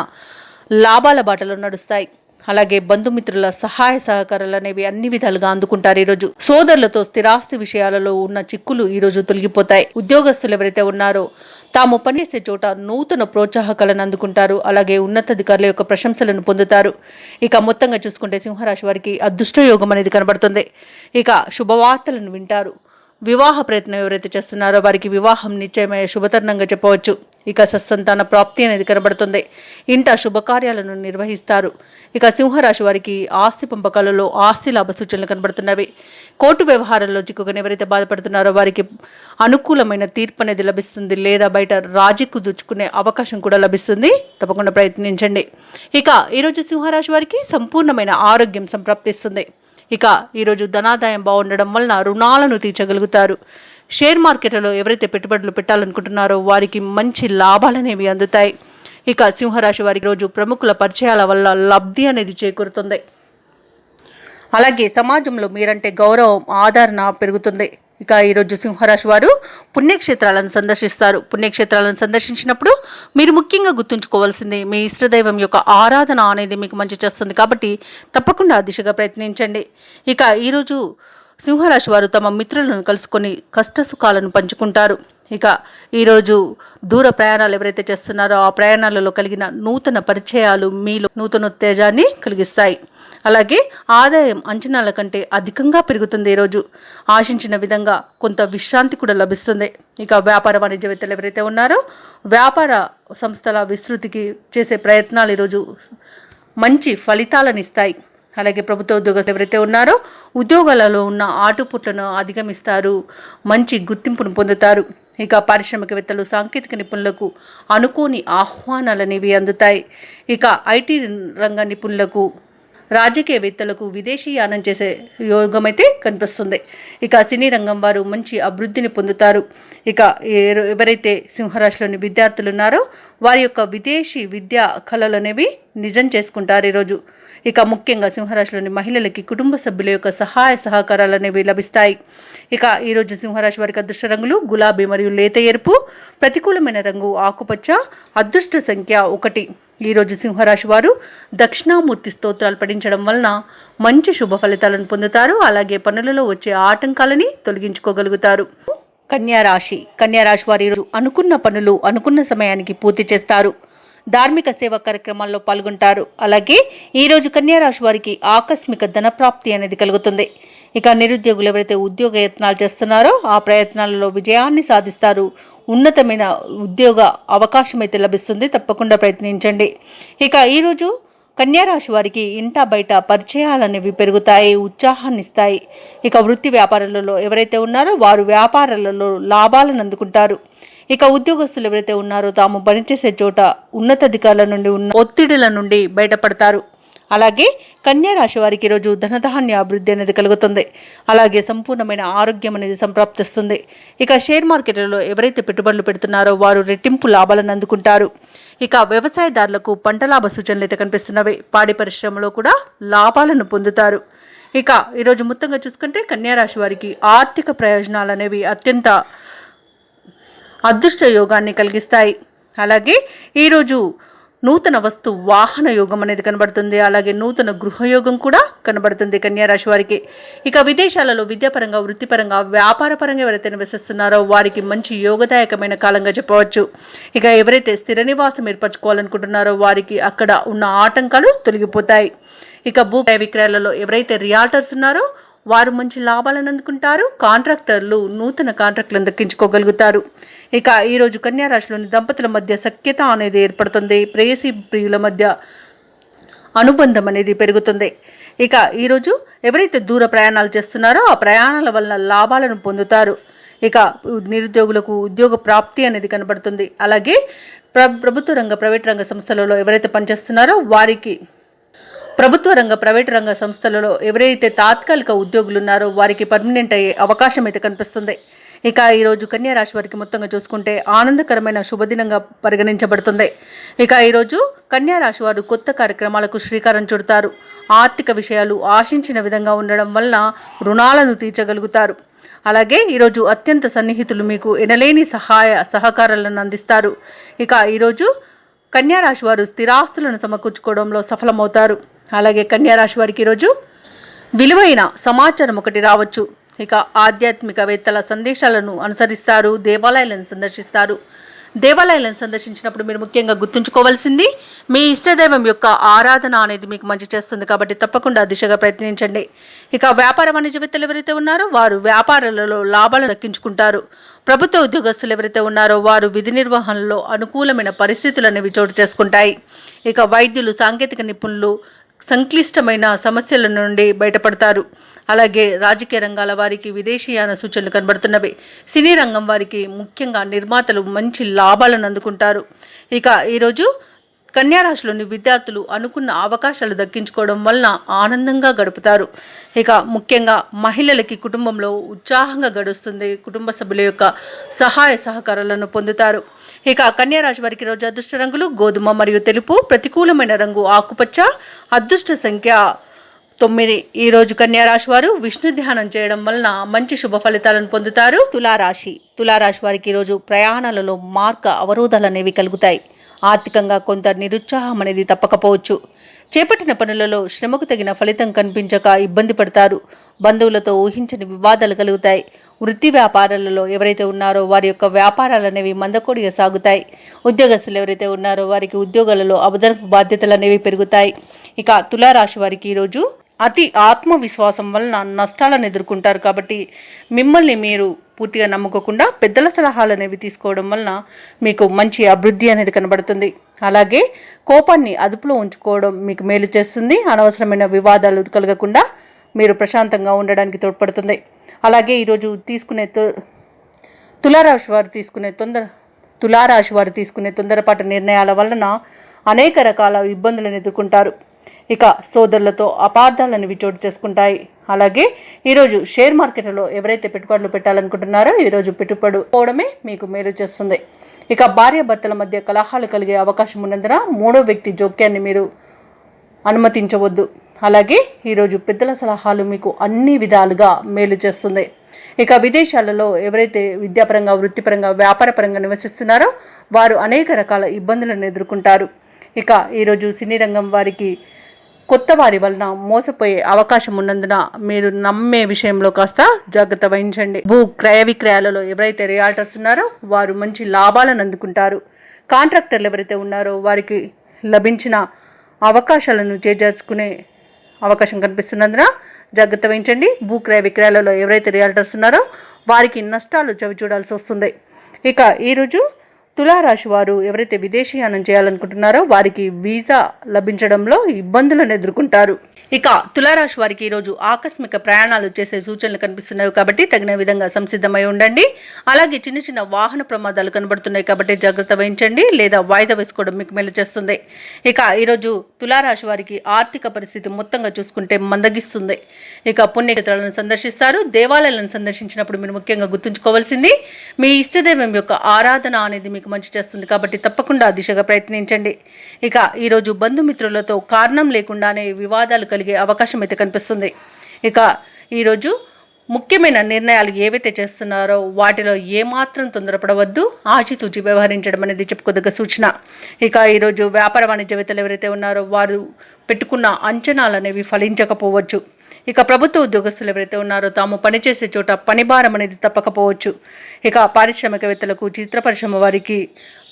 లాభాల బాటలో నడుస్తాయి. అలాగే బంధుమిత్రుల సహాయ సహకారాలు అనేవి అన్ని విధాలుగా అందుకుంటారు. ఈరోజు సోదరులతో స్థిరాస్తి విషయాలలో ఉన్న చిక్కులు ఈరోజు తొలగిపోతాయి. ఉద్యోగస్తులు ఎవరైతే ఉన్నారో తాము పనిచేసే చోట నూతన ప్రోత్సాహకాలను అందుకుంటారు. అలాగే ఉన్నతాధికారుల యొక్క ప్రశంసలను పొందుతారు. ఇక మొత్తంగా చూసుకుంటే సింహరాశి వారికి అదృష్ట యోగం అనేది కనబడుతుంది. ఇక శుభవార్తలను వింటారు. వివాహ ప్రయత్నం ఎవరైతే చేస్తున్నారో వారికి వివాహం నిశ్చయమయ్యే శుభతరుణంగా చెప్పవచ్చు. ఇక సత్సంతాన ప్రాప్తి అనేది కనబడుతుంది. ఇంట శుభకార్యాలను నిర్వహిస్తారు. ఇక సింహరాశి వారికి ఆస్తి పంపకాలలో ఆస్తి లాభ సూచనలు కనబడుతున్నవి. కోర్టు వ్యవహారాల్లో చిక్కుకొని ఎవరైతే బాధపడుతున్నారో వారికి అనుకూలమైన తీర్పు అనేది లభిస్తుంది. లేదా బయట రాజీకు దుచ్చుకునే అవకాశం కూడా లభిస్తుంది. తప్పకుండా ప్రయత్నించండి. ఇక ఈరోజు సింహరాశి వారికి సంపూర్ణమైన ఆరోగ్యం సంప్రాప్తిస్తుంది. ఇక ఈరోజు ధనాదాయం బాగుండడం వలన రుణాలను తీర్చగలుగుతారు. షేర్ మార్కెట్లలో ఎవరైతే పెట్టుబడులు పెట్టాలనుకుంటున్నారో వారికి మంచి లాభాలనేవి అందుతాయి. ఇక సింహరాశి వారికి రోజు ప్రముఖుల పరిచయాల వల్ల లబ్ధి అనేది చేకూరుతుంది. అలాగే సమాజంలో మీరంటే గౌరవం ఆదరణ పెరుగుతుంది. ఇక ఈరోజు సింహరాశి వారు పుణ్యక్షేత్రాలను సందర్శిస్తారు. పుణ్యక్షేత్రాలను సందర్శించినప్పుడు మీరు ముఖ్యంగా గుర్తుంచుకోవాల్సింది మీ ఇష్టదైవం యొక్క ఆరాధన అనేది మీకు మంచి చేస్తుంది. కాబట్టి తప్పకుండా ఆ దిశగా ప్రయత్నించండి. ఇక ఈరోజు సింహరాశి వారు తమ మిత్రులను కలుసుకొని కష్ట సుఖాలను పంచుకుంటారు. ఇక ఈరోజు దూర ప్రయాణాలు ఎవరైతే చేస్తున్నారో ఆ ప్రయాణాలలో కలిగిన నూతన పరిచయాలు మీలో నూతన ఉత్తేజాన్ని కలిగిస్తాయి. అలాగే ఆదాయం అంచనాల కంటే అధికంగా పెరుగుతుంది. ఈరోజు ఆశించిన విధంగా కొంత విశ్రాంతి కూడా లభిస్తుంది. ఇక వ్యాపార వాణిజ్యవేత్తలు ఎవరైతే ఉన్నారో వ్యాపార సంస్థల విస్తృతికి చేసే ప్రయత్నాలు ఈరోజు మంచి ఫలితాలను ఇస్తాయి. అలాగే ప్రభుత్వ ఉద్యోగస్తులు ఎవరైతే ఉన్నారో ఉద్యోగాలలో ఉన్న ఆటుపుట్లను అధిగమిస్తారు. మంచి గుర్తింపును పొందుతారు. ఇక పారిశ్రామికవేత్తలు సాంకేతిక నిపుణులకు అనుకోని ఆహ్వానాలు అనేవి అందుతాయి. ఇక ఐటీ రంగ నిపుణులకు రాజకీయవేత్తలకు విదేశీయానం చేసే యోగం అయితే కనిపిస్తుంది. ఇక సినీ రంగం వారు మంచి అభివృద్ధిని పొందుతారు. ఇక ఎవరైతే సింహరాశిలోని విద్యార్థులు ఉన్నారో వారి యొక్క విదేశీ విద్యా కళలు అనేవి నిజం చేసుకుంటారు ఈరోజు. ఇక ముఖ్యంగా సింహరాశిలోని మహిళలకి కుటుంబ సభ్యుల యొక్క సహాయ సహకారాలు అనేవి లభిస్తాయి. ఇక ఈరోజు సింహరాశి వారికి అదృష్ట రంగులు గులాబీ మరియు లేత ఎరుపు, ప్రతికూలమైన రంగు ఆకుపచ్చ, అదృష్ట సంఖ్య 1. ఈరోజు సింహరాశి వారు దక్షిణామూర్తి స్తోత్రాలు పఠించడం వలన మంచి శుభ ఫలితాలను పొందుతారు. అలాగే పనులలో వచ్చే ఆటంకాలని తొలగించుకోగలుగుతారు. కన్యారాశి వారు ఈరోజు అనుకున్న పనులు అనుకున్న సమయానికి పూర్తి చేస్తారు. ధార్మిక సేవా కార్యక్రమాల్లో పాల్గొంటారు. అలాగే ఈరోజు కన్యారాశి వారికి ఆకస్మిక ధనప్రాప్తి అనేది కలుగుతుంది. ఇక నిరుద్యోగులు ఎవరైతే ఉద్యోగ యత్నాలు చేస్తున్నారో ఆ ప్రయత్నాలలో విజయాన్ని సాధిస్తారు. ఉన్నతమైన ఉద్యోగ అవకాశం అయితే లభిస్తుంది. తప్పకుండా ప్రయత్నించండి. ఇక ఈరోజు కన్యారాశి వారికి ఇంటా బయట పరిచయాలనేవి పెరుగుతాయి, ఉత్సాహాన్ని ఇస్తాయి. ఇక వృత్తి వ్యాపారాలలో ఎవరైతే ఉన్నారో వారు వ్యాపారాలలో లాభాలను అందుకుంటారు. ఇక ఉద్యోగస్తులు ఎవరైతే ఉన్నారో తాము పనిచేసే చోట ఉన్నతాధికారుల నుండి ఉన్న ఒత్తిడిల నుండి బయటపడతారు. అలాగే కన్యారాశి వారికి ఈరోజు ధనధాన్య అభివృద్ధి అనేది కలుగుతుంది. అలాగే సంపూర్ణమైన ఆరోగ్యం అనేది సంప్రాప్తిస్తుంది. ఇక షేర్ మార్కెట్లలో ఎవరైతే పెట్టుబడులు పెడుతున్నారో వారు రెట్టింపు లాభాలను అందుకుంటారు. ఇక వ్యవసాయదారులకు పంట లాభ సూచనలు అయితే కనిపిస్తున్నవి. పాడి పరిశ్రమలో కూడా లాభాలను పొందుతారు. ఇక ఈరోజు మొత్తంగా చూసుకుంటే కన్యారాశి వారికి ఆర్థిక ప్రయోజనాలు అనేవి అత్యంత అదృష్ట యోగాన్ని కలిగిస్తాయి. అలాగే ఈరోజు నూతన వస్తు వాహన యోగం అనేది కనబడుతుంది. అలాగే నూతన గృహయోగం కూడా కనబడుతుంది కన్యారాశి వారికి. ఇక విదేశాలలో విద్యాపరంగా, వృత్తిపరంగా, వ్యాపారపరంగా ఎవరైతే నివసిస్తున్నారో వారికి మంచి యోగదాయకమైన కాలంగా చెప్పవచ్చు. ఇక ఎవరైతే స్థిర నివాసం ఏర్పరచుకోవాలనుకుంటున్నారో వారికి అక్కడ ఉన్న ఆటంకాలు తొలగిపోతాయి. ఇక భూ విక్రయాలలో ఎవరైతే రియాల్టర్స్ ఉన్నారో వారు మంచి లాభాలను అందుకుంటారు. కాంట్రాక్టర్లు నూతన కాంట్రాక్టులను దక్కించుకోగలుగుతారు. ఇక ఈరోజు కన్యారాశిలోని దంపతుల మధ్య సఖ్యత అనేది ఏర్పడుతుంది. ప్రేయసి ప్రియుల మధ్య అనుబంధం అనేది పెరుగుతుంది. ఇక ఈరోజు ఎవరైతే దూర ప్రయాణాలు చేస్తున్నారో ఆ ప్రయాణాల వలన లాభాలను పొందుతారు. ఇక నిరుద్యోగులకు ఉద్యోగ ప్రాప్తి అనేది కనబడుతుంది. అలాగే ప్రభుత్వ రంగ, ప్రైవేట్ రంగ సంస్థలలో ఎవరైతే పనిచేస్తున్నారో వారికి ప్రభుత్వ రంగ, ప్రైవేటు రంగ సంస్థలలో ఎవరైతే తాత్కాలిక ఉద్యోగులు ఉన్నారో వారికి పర్మనెంట్ అయ్యే అవకాశం అయితే కనిపిస్తుంది. ఇక ఈరోజు కన్యారాశి వారికి మొత్తంగా చూసుకుంటే ఆనందకరమైన శుభదినంగా పరిగణించబడుతుంది. ఇక ఈరోజు కన్యారాశి వారు కొత్త కార్యక్రమాలకు శ్రీకారం చుడతారు. ఆర్థిక విషయాలు ఆశించిన విధంగా ఉండడం వలన రుణాలను తీర్చగలుగుతారు. అలాగే ఈరోజు అత్యంత సన్నిహితులు మీకు ఎనలేని సహకారాలను అందిస్తారు. ఇక ఈరోజు కన్యారాశి వారు స్థిరాస్తులను సమకూర్చుకోవడంలో సఫలమవుతారు. అలాగే కన్యా రాశి వారికి ఈరోజు విలువైన సమాచారం ఒకటి రావచ్చు. ఇక ఆధ్యాత్మికవేత్తల సందేశాలను అనుసరిస్తారు, దేవాలయాలను సందర్శిస్తారు. దేవాలయాలను సందర్శించినప్పుడు మీరు ముఖ్యంగా గుర్తుంచుకోవాల్సింది మీ ఇష్టదైవం యొక్క ఆరాధన అనేది మీకు మంచి చేస్తుంది కాబట్టి తప్పకుండా దిశగా ప్రయత్నించండి. ఇక వ్యాపార వాణిజ్యవేత్తలు ఎవరైతే ఉన్నారో వారు వ్యాపారాలలో లాభాలు దక్కించుకుంటారు. ప్రభుత్వ ఉద్యోగస్తులు ఎవరైతే ఉన్నారో వారు విధి నిర్వహణలో అనుకూలమైన పరిస్థితులు అనేవి చోటు చేసుకుంటాయి. ఇక వైద్యులు, సాంకేతిక నిపుణులు సంక్లిష్టమైన సమస్యల నుండి బయటపడతారు. అలాగే రాజకీయ రంగాల వారికి విదేశీయాన సూచనలు కనబడుతున్నవి. సినీ రంగం వారికి ముఖ్యంగా నిర్మాతలు మంచి లాభాలను అందుకుంటారు. ఇక ఈరోజు కన్యారాశిలోని విద్యార్థులు అనుకున్న అవకాశాలు దక్కించుకోవడం వలన ఆనందంగా గడుపుతారు. ఇక ముఖ్యంగా మహిళలకి కుటుంబంలో ఉత్సాహంగా గడుస్తుంది. కుటుంబ సభ్యుల యొక్క సహాయ సహకారాలను పొందుతారు. ఇక కన్యారాశి వారికి రోజు అదృష్ట రంగులు గోధుమ మరియు తెలుపు, ప్రతికూలమైన రంగు ఆకుపచ్చ, అదృష్ట సంఖ్య 9. ఈరోజు కన్యారాశి వారు విష్ణు ధ్యానం చేయడం వలన మంచి శుభ ఫలితాలను పొందుతారు. తులారాశి వారికి ఈరోజు ప్రయాణాలలో మార్గ అవరోధాలు అనేవి కలుగుతాయి. ఆర్థికంగా కొంత నిరుత్సాహం అనేది తప్పకపోవచ్చు. చేపట్టిన పనులలో శ్రమకు తగిన ఫలితం కనిపించక ఇబ్బంది పడతారు. బంధువులతో ఊహించని వివాదాలు కలుగుతాయి. వృత్తి వ్యాపారాలలో ఎవరైతే ఉన్నారో వారి యొక్క వ్యాపారాలు అనేవి మందకోడిగా సాగుతాయి. ఉద్యోగస్తులు ఎవరైతే ఉన్నారో వారికి ఉద్యోగాలలో అబద్ధపు బాధ్యతలు అనేవి పెరుగుతాయి. ఇక తులారాశి వారికి ఈరోజు అతి ఆత్మవిశ్వాసం వలన నష్టాలను ఎదుర్కొంటారు కాబట్టి మిమ్మల్ని మీరు పూర్తిగా నమ్ముకోకుండా పెద్దల సలహాలు అనేవి తీసుకోవడం వలన మీకు మంచి అభివృద్ధి అనేది కనబడుతుంది. అలాగే కోపాన్ని అదుపులో ఉంచుకోవడం మీకు మేలు చేస్తుంది. అనవసరమైన వివాదాలు కలగకుండా మీరు ప్రశాంతంగా ఉండడానికి తోడ్పడుతుంది. అలాగే ఈరోజు తులారాశి వారు తీసుకునే తొందరపాటు నిర్ణయాల వలన అనేక రకాల ఇబ్బందులను ఎదుర్కొంటారు. ఇక సోదరులతో అపార్థాలను చోటు చేసుకుంటాయి. అలాగే ఈరోజు షేర్ మార్కెట్లో ఎవరైతే పెట్టుబడులు పెట్టాలనుకుంటున్నారో ఈరోజు పెట్టుబడి పోవడమే మీకు మేలు చేస్తుంది. ఇక భార్యాభర్తల మధ్య కలహాలు కలిగే అవకాశం ఉన్నందున మూడో వ్యక్తి జోక్యాన్ని మీరు అనుమతించవద్దు. అలాగే ఈరోజు పెద్దల సలహాలు మీకు అన్ని విధాలుగా మేలు చేస్తుంది. ఇక విదేశాలలో ఎవరైతే విద్యాపరంగా, వృత్తిపరంగా, వ్యాపారపరంగా నివసిస్తున్నారో వారు అనేక రకాల ఇబ్బందులను ఎదుర్కొంటారు. ఇక ఈరోజు సినీ రంగం వారికి కొత్త వారి వలన మోసపోయే అవకాశం ఉన్నందున మీరు నమ్మే విషయంలో కాస్త జాగ్రత్త వహించండి. క్రయ విక్రయాలలో ఎవరైతే రియాల్టర్స్ ఉన్నారో వారు మంచి లాభాలను అందుకుంటారు. కాంట్రాక్టర్లు ఎవరైతే ఉన్నారో వారికి లభించిన అవకాశాలను చేజార్చుకునే అవకాశం కనిపిస్తున్నందున జాగ్రత్త వహించండి. క్రయ విక్రయాలలో ఎవరైతే రియాల్టర్స్ ఉన్నారో వారికి నష్టాలు చవి చూడాల్సి వస్తుంది. ఇక ఈరోజు తులారాశి వారు ఎవరైతే విదేశీయానం చేయాలనుకుంటున్నారో వారికి వీసా లభించడంలో ఇబ్బందులను ఎదుర్కొంటారు. ఇక తులారాశి వారికి ఈరోజు ఆకస్మిక ప్రయాణాలు చేసే సూచనలు కనిపిస్తున్నాయి కాబట్టి తగిన విధంగా సంసిద్ధమై ఉండండి. అలాగే చిన్న చిన్న వాహన ప్రమాదాలు కనబడుతున్నాయి కాబట్టి జాగ్రత్త వహించండి లేదా వాయిదా వేసుకోవడం మీకు మేలు చేస్తుంది. ఇక ఈరోజు తులారాశి వారికి ఆర్థిక పరిస్థితి మొత్తంగా చూసుకుంటే మందగిస్తుంది. ఇక పుణ్యక్షేత్రాలను సందర్శిస్తారు. దేవాలయాలను సందర్శించినప్పుడు మీరు ముఖ్యంగా గుర్తుంచుకోవాల్సింది మీ ఇష్టదైవం యొక్క ఆరాధన అనేది మీకు మంచి చేస్తుంది కాబట్టి తప్పకుండా దిశగా ప్రయత్నించండి. ఇక ఈరోజు బంధుమిత్రులతో కారణం లేకుండానే వివాదాలు కలిగే అవకాశం అయితే కనిపిస్తుంది. ఇక ఈరోజు ముఖ్యమైన నిర్ణయాలు ఏవైతే చేస్తున్నారో వాటిలో ఏమాత్రం తొందరపడవద్దు. ఆచితూచి వ్యవహరించడం అనేది చెప్పుకోదగ్గ సూచన. ఇక ఈరోజు వ్యాపార వాణిజ్యవేత్తలు ఎవరైతే ఉన్నారో వారు పెట్టుకున్న అంచనాలు అనేవి ఫలించకపోవచ్చు. ఇక ప్రభుత్వ ఉద్యోగస్తులు ఎవరైతే ఉన్నారో తాము పనిచేసే చోట పని భారం అనేది తప్పకపోవచ్చు. ఇక పారిశ్రామికవేత్తలకు, చిత్ర పరిశ్రమ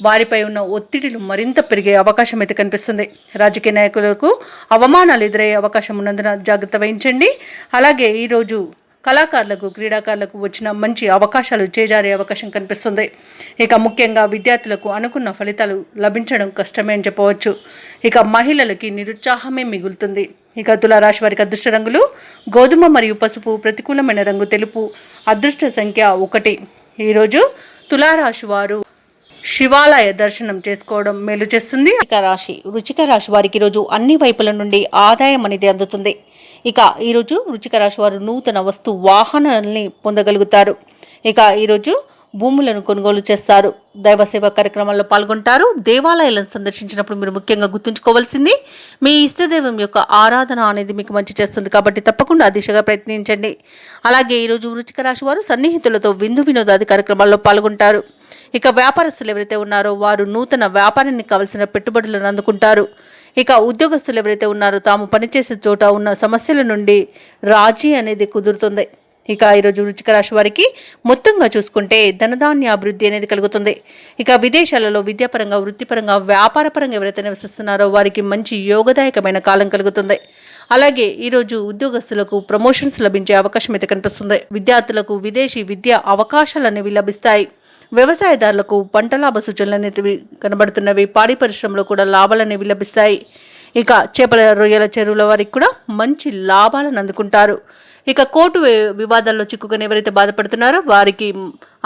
వారిపై ఉన్న ఒత్తిడిలు మరింత పెరిగే అవకాశం అయితే కనిపిస్తుంది. రాజకీయ నాయకులకు అవమానాలు ఎదురయ్యే అవకాశం ఉన్నందున జాగ్రత్త వహించండి. అలాగే ఈరోజు కళాకారులకు, క్రీడాకారులకు వచ్చిన మంచి అవకాశాలు చేజారే అవకాశం కనిపిస్తుంది. ఇక ముఖ్యంగా విద్యార్థులకు అనుకున్న ఫలితాలు లభించడం కష్టమే అని చెప్పవచ్చు. ఇక మహిళలకి నిరుత్సాహమే మిగులుతుంది. ఇక తులారాశి వారికి అదృష్ట రంగులు గోధుమ మరియు పసుపు, ప్రతికూలమైన రంగు తెలుపు, అదృష్ట సంఖ్య 1. ఈరోజు తులారాశి వారు శివాలయ దర్శనం చేసుకోవడం మేలు చేస్తుంది. వృశ్చిక రాశి వారికి ఈరోజు అన్ని వైపుల నుండి ఆదాయం అనేది అందుతుంది. ఇక ఈరోజు వృశ్చిక రాశి వారు నూతన వాహనాలని పొందగలుగుతారు. ఇక ఈరోజు భూములను కొనుగోలు చేస్తారు. దైవ సేవా కార్యక్రమాల్లో పాల్గొంటారు. దేవాలయాలను సందర్శించినప్పుడు మీరు ముఖ్యంగా గుర్తుంచుకోవాల్సింది మీ ఇష్టదైవం యొక్క ఆరాధన అనేది మీకు మంచి చేస్తుంది కాబట్టి తప్పకుండా ఆ దిశగా ప్రయత్నించండి. అలాగే ఈరోజు వృశ్చిక రాశి వారు సన్నిహితులతో విందు వినోదాది కార్యక్రమాల్లో పాల్గొంటారు. ఇక వ్యాపారస్తులు ఎవరైతే ఉన్నారో వారు నూతన వ్యాపారానికి కావలసిన పెట్టుబడులను అందుకుంటారు. ఇక ఉద్యోగస్తులు ఎవరైతే ఉన్నారో తాము పనిచేసే చోట ఉన్న సమస్యల నుండి రాజీ అనేది కుదురుతుంది. ఇక ఈరోజు వృశ్చిక రాశి వారికి మొత్తంగా చూసుకుంటే ధనధాన్య అభివృద్ధి అనేది కలుగుతుంది. ఇక విదేశాలలో విద్యాపరంగా, వృత్తిపరంగా, వ్యాపారపరంగా ఎవరైతే నివసిస్తున్నారో వారికి మంచి యోగదాయకమైన కాలం కలుగుతుంది. అలాగే ఈరోజు ఉద్యోగస్తులకు ప్రమోషన్స్ లభించే అవకాశం అయితే కనిపిస్తుంది. విద్యార్థులకు విదేశీ విద్యా అవకాశాలు అనేవి లభిస్తాయి. వ్యవసాయదారులకు పంట లాభ సూచనలు అనేవి కనబడుతున్నవి. పాడి పరిశ్రమలో కూడా లాభాలు అనేవి లభిస్తాయి. ఇక చేపల రొయ్యల చెరువుల వారికి కూడా మంచి లాభాలను అందుకుంటారు. ఇక కోర్టు వివాదాల్లో చిక్కుకొని ఎవరైతే బాధపడుతున్నారో వారికి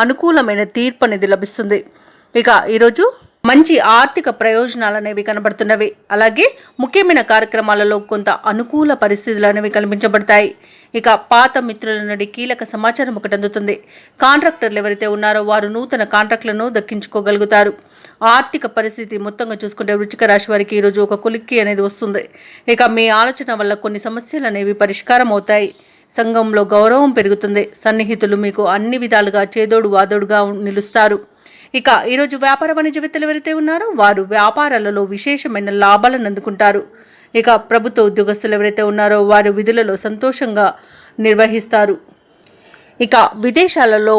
అనుకూలమైన తీర్పు అనేది లభిస్తుంది. ఇక ఈరోజు మంచి ఆర్థిక ప్రయోజనాలు అనేవి కనబడుతున్నవి. అలాగే ముఖ్యమైన కార్యక్రమాలలో కొంత అనుకూల పరిస్థితులు అనేవి కల్పించబడతాయి. ఇక పాత మిత్రుల నుండి కీలక సమాచారం ఒకటి అందుతుంది. కాంట్రాక్టర్లు ఎవరైతే ఉన్నారో వారు నూతన కాంట్రాక్టులను దక్కించుకోగలుగుతారు. ఆర్థిక పరిస్థితి మొత్తంగా చూసుకుంటే వృశ్చిక రాశి వారికి ఈరోజు ఒక కొలిక్కి అనేది వస్తుంది. ఇక మీ ఆలోచన వల్ల కొన్ని సమస్యలు అనేవి పరిష్కారం అవుతాయి. సంఘంలో గౌరవం పెరుగుతుంది. సన్నిహితులు మీకు అన్ని విధాలుగా చేదోడు వాదోడుగా నిలుస్తారు. ఇక ఈరోజు వ్యాపార వాణిజ్యవేత్తలు ఎవరైతే ఉన్నారో వారు వ్యాపారాలలో విశేషమైన లాభాలను అందుకుంటారు. ఇక ప్రభుత్వ ఉద్యోగస్తులు ఎవరైతే ఉన్నారో వారు విధులలో సంతోషంగా నిర్వహిస్తారు. ఇక విదేశాలలో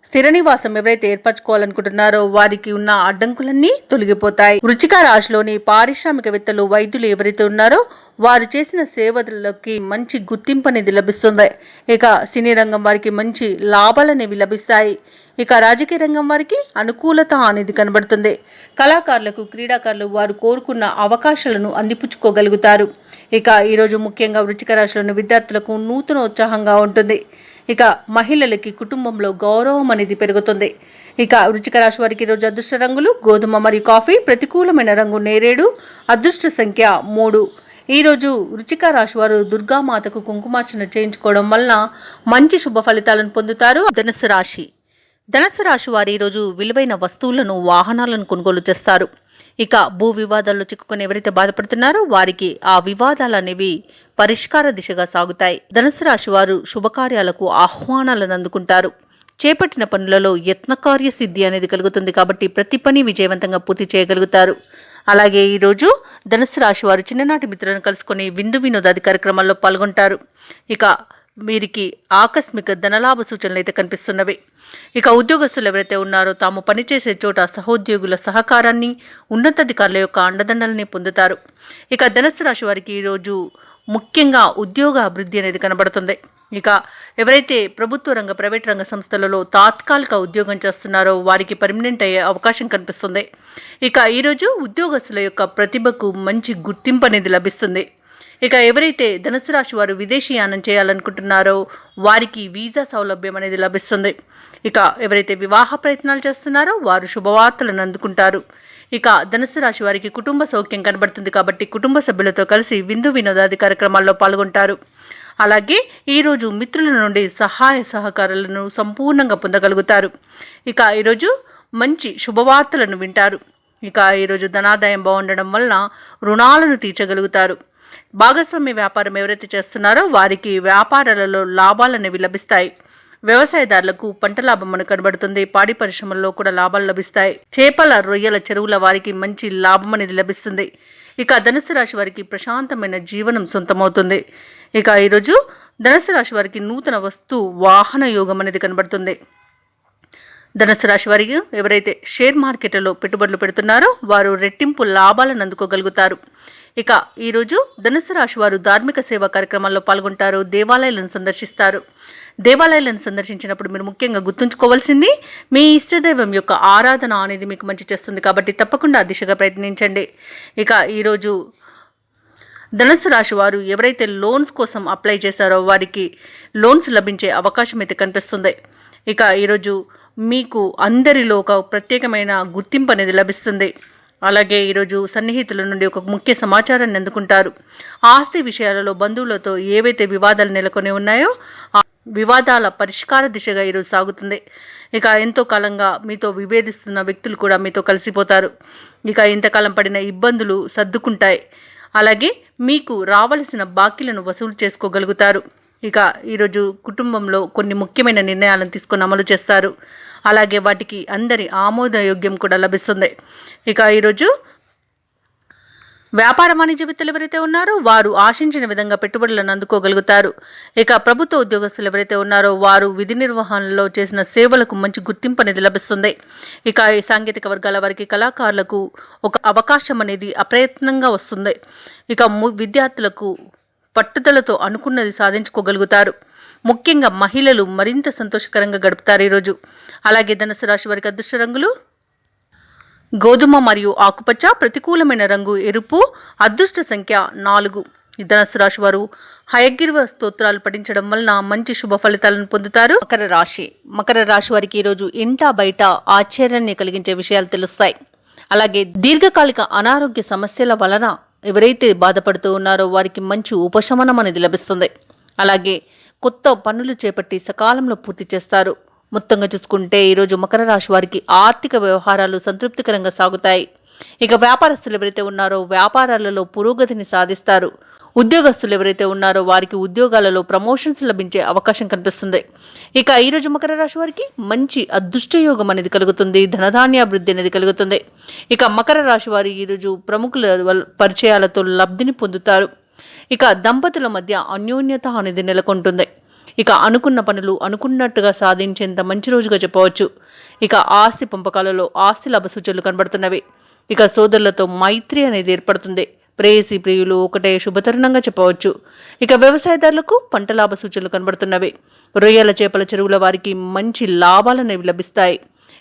స్థిర నివాసం ఎవరైతే ఏర్పరచుకోవాలనుకుంటున్నారో వారికి ఉన్న అడ్డంకులన్నీ తొలగిపోతాయి. వృశ్చిక రాశిలోని పారిశ్రామికవేత్తలు, వైద్యులు ఎవరైతే ఉన్నారో వారు చేసిన సేవలకి మంచి గుర్తింపు అనేది లభిస్తుంది. ఇక సినీ రంగం వారికి మంచి లాభాలు అనేవి లభిస్తాయి. ఇక రాజకీయ రంగం వారికి అనుకూలత అనేది కనబడుతుంది. కళాకారులకు, క్రీడాకారులు వారు కోరుకున్న అవకాశాలను అందిపుచ్చుకోగలుగుతారు. ఇక ఈరోజు ముఖ్యంగా వృశ్చిక రాశిలోని విద్యార్థులకు నూతన ఉత్సాహంగా ఉంటుంది. ఇక మహిళలకి కుటుంబంలో గౌరవం అనేది పెరుగుతుంది. ఇక వృశ్చిక రాశి వారికి ఈరోజు అదృష్ట రంగులు గోధుమ మరియు కాఫీ, ప్రతికూలమైన రంగు నేరేడు, అదృష్ట సంఖ్య 3. ఈరోజు వృశ్చిక రాశి వారు దుర్గామాతకు కుంకుమార్చన చేయించుకోవడం వలన మంచి శుభ ఫలితాలను పొందుతారు. ధనుసు రాశి వారు ఈరోజు విలువైన వస్తువులను, వాహనాలను కొనుగోలు చేస్తారు. ఇక భూ వివాదాల్లో చిక్కుకొని ఎవరైతే బాధపడుతున్నారో వారికి ఆ వివాదాలు అనేవి పరిష్కార దిశగా సాగుతాయి. ధనుసు రాశి వారు శుభకార్యాలకు ఆహ్వానాలను అందుకుంటారు. చేపట్టిన పనులలో యత్నకార్య సిద్ధి అనేది కలుగుతుంది. కాబట్టి ప్రతి పని విజయవంతంగా పూర్తి చేయగలుగుతారు. అలాగే ఈరోజు ధనుసు రాశి వారు చిన్ననాటి మిత్రులను కలుసుకొని విందు వినోదాది కార్యక్రమాల్లో పాల్గొంటారు. ఇక వీరికి ఆకస్మిక ధనలాభ సూచనలు అయితే కనిపిస్తున్నవి. ఇక ఉద్యోగస్తులు ఎవరైతే ఉన్నారో తాము పనిచేసే చోట సహోద్యోగుల సహకారాన్ని, ఉన్నతాధికారుల యొక్క అండదండల్ని పొందుతారు. ఇక ధనుసు రాశి వారికి ఈరోజు ముఖ్యంగా ఉద్యోగ అభివృద్ధి అనేది కనబడుతుంది. ఇక ఎవరైతే ప్రభుత్వ రంగ, ప్రైవేట్ రంగ సంస్థలలో తాత్కాలిక ఉద్యోగం చేస్తున్నారో వారికి పర్మనెంట్ అయ్యే అవకాశం కనిపిస్తుంది. ఇక ఈరోజు ఉద్యోగస్తుల యొక్క ప్రతిభకు మంచి గుర్తింపు అనేది లభిస్తుంది. ఇక ఎవరైతే ధనుసు రాశి వారు విదేశీయానం చేయాలనుకుంటున్నారో వారికి వీసా సౌలభ్యం అనేది లభిస్తుంది. ఇక ఎవరైతే వివాహ ప్రయత్నాలు చేస్తున్నారో వారు శుభవార్తలను అందుకుంటారు. ఇక ధనుసు రాశి వారికి కుటుంబ సౌఖ్యం కనబడుతుంది. కాబట్టి కుటుంబ సభ్యులతో కలిసి విందు వినోదాది కార్యక్రమాల్లో పాల్గొంటారు. అలాగే ఈరోజు మిత్రుల నుండి సహాయ సహకారాలను సంపూర్ణంగా పొందగలుగుతారు. ఇక ఈరోజు మంచి శుభవార్తలను వింటారు. ఇక ఈరోజు ధనాదాయం బాగుండడం వలన రుణాలను తీర్చగలుగుతారు. భాగస్వామ్య వ్యాపారం ఎవరైతే చేస్తున్నారో వారికి వ్యాపారాలలో లాభాలు అనేవి లభిస్తాయి. వ్యవసాయదారులకు పంట లాభం మనకు కనబడుతుంది. పాడి పరిశ్రమల్లో కూడా లాభాలు లభిస్తాయి. చేపల రొయ్యల చెరువుల వారికి మంచి లాభం అనేది లభిస్తుంది. ఇక ధనుసు రాశి వారికి ప్రశాంతమైన జీవనం సొంతమవుతుంది. ఇక ఈరోజు ధనుసు రాశి వారికి నూతన వస్తు వాహన యోగం అనేది కనబడుతుంది. ధనుసు రాశి వారికి ఎవరైతే షేర్ మార్కెట్లలో పెట్టుబడులు పెడుతున్నారో వారు రెట్టింపు లాభాలను అందుకోగలుగుతారు. ఇక ఈరోజు ధనుసు రాశి వారు ధార్మిక సేవా కార్యక్రమాల్లో పాల్గొంటారు. దేవాలయాలను సందర్శిస్తారు. దేవాలయాలను సందర్శించినప్పుడు మీరు ముఖ్యంగా గుర్తుంచుకోవాల్సింది మీ ఇష్టదైవం యొక్క ఆరాధన అనేది మీకు మంచి చేస్తుంది. కాబట్టి తప్పకుండా ఆ దిశగా ప్రయత్నించండి. ఇక ఈరోజు ధనుసు రాశి వారు ఎవరైతే లోన్స్ కోసం అప్లై చేశారో వారికి లోన్స్ లభించే అవకాశం అయితే కనిపిస్తుంది. ఇక ఈరోజు మీకు అందరిలో ఒక ప్రత్యేకమైన గుర్తింపు అనేది లభిస్తుంది. అలాగే ఈరోజు సన్నిహితుల నుండి ఒక ముఖ్య సమాచారాన్ని అందుకుంటారు. ఆస్తి విషయాలలో బంధువులతో ఏవైతే వివాదాలు నెలకొని ఉన్నాయో ఆ వివాదాల పరిష్కార దిశగా ఈరోజు సాగుతుంది. ఇక ఎంతో కాలంగా మీతో విభేదిస్తున్న వ్యక్తులు కూడా మీతో కలిసిపోతారు. ఇక ఇంతకాలం పడిన ఇబ్బందులు సర్దుకుంటాయి. అలాగే మీకు రావలసిన బాకీలను వసూలు చేసుకోగలుగుతారు. ఇక ఈరోజు కుటుంబంలో కొన్ని ముఖ్యమైన నిర్ణయాలను తీసుకొని అమలు చేస్తారు. అలాగే వాటికి అందరి ఆమోదయోగ్యం కూడా లభిస్తుంది. ఇక ఈరోజు వ్యాపార వాణిజ్యవేత్తలు ఎవరైతే ఉన్నారో వారు ఆశించిన విధంగా పెట్టుబడులను అందుకోగలుగుతారు. ఇక ప్రభుత్వ ఉద్యోగస్తులు ఎవరైతే ఉన్నారో వారు విధి నిర్వహణలో చేసిన సేవలకు మంచి గుర్తింపు అనేది లభిస్తుంది. ఇక ఈ సాంకేతిక వర్గాల వారికి, కళాకారులకు ఒక అవకాశం అనేది అప్రయత్నంగా వస్తుంది. ఇక విద్యార్థులకు పట్టుదలతో అనుకున్నది సాధించుకోగలుగుతారు. ముఖ్యంగా మహిళలు మరింత సంతోషకరంగా గడుపుతారు ఈరోజు. అలాగే ధనుసు రాశి వారికి అదృష్ట రంగులు గోధుమ మరియు ఆకుపచ్చ, ప్రతికూలమైన రంగు ఎరుపు, అదృష్ట సంఖ్య 4. ధనుసు రాశి వారు హయగ్రీవ స్తోత్రాలు పఠించడం వలన మంచి శుభ ఫలితాలను పొందుతారు. మకర రాశి వారికి ఈరోజు ఇంటా బయట ఆశ్చర్యాన్ని కలిగించే విషయాలు తెలుస్తాయి. అలాగే దీర్ఘకాలిక అనారోగ్య సమస్యల వలన ఎవరైతే బాధపడుతూ ఉన్నారో వారికి మంచి ఉపశమనం అనేది లభిస్తుంది. అలాగే కొత్త పనులు చేపట్టి సకాలంలో పూర్తి చేస్తారు. మొత్తంగా చూసుకుంటే ఈరోజు మకర రాశి వారికి ఆర్థిక వ్యవహారాలు సంతృప్తికరంగా సాగుతాయి. ఇక వ్యాపారస్తులు ఎవరైతే ఉన్నారో వ్యాపారాలలో పురోగతిని సాధిస్తారు. ఉద్యోగస్తులు ఎవరైతే ఉన్నారో వారికి ఉద్యోగాలలో ప్రమోషన్స్ లభించే అవకాశం కనిపిస్తుంది. ఇక ఈరోజు మకర రాశి వారికి మంచి అదృష్టయోగం అనేది కలుగుతుంది. ధనధాన్యాభివృద్ధి అనేది కలుగుతుంది. ఇక మకర రాశి వారి ఈరోజు ప్రముఖుల పరిచయాలతో లబ్ధిని పొందుతారు. ఇక దంపతుల మధ్య అన్యోన్యత అనేది నెలకొంటుంది. ఇక అనుకున్న పనులు అనుకున్నట్టుగా సాధించేంత మంచి రోజుగా చెప్పవచ్చు. ఇక ఆస్తి పంపకాలలో ఆస్తి లాభ సూచనలు కనబడుతున్నవి. ఇక సోదరులతో మైత్రి అనేది ఏర్పడుతుంది. ప్రేయసి ప్రియులు ఒకటే శుభతరుణంగా చెప్పవచ్చు. ఇక వ్యవసాయదారులకు పంట లాభ సూచనలు కనబడుతున్నవి. రొయ్యల చేపల చెరువుల వారికి మంచి లాభాలనేవి లభిస్తాయి.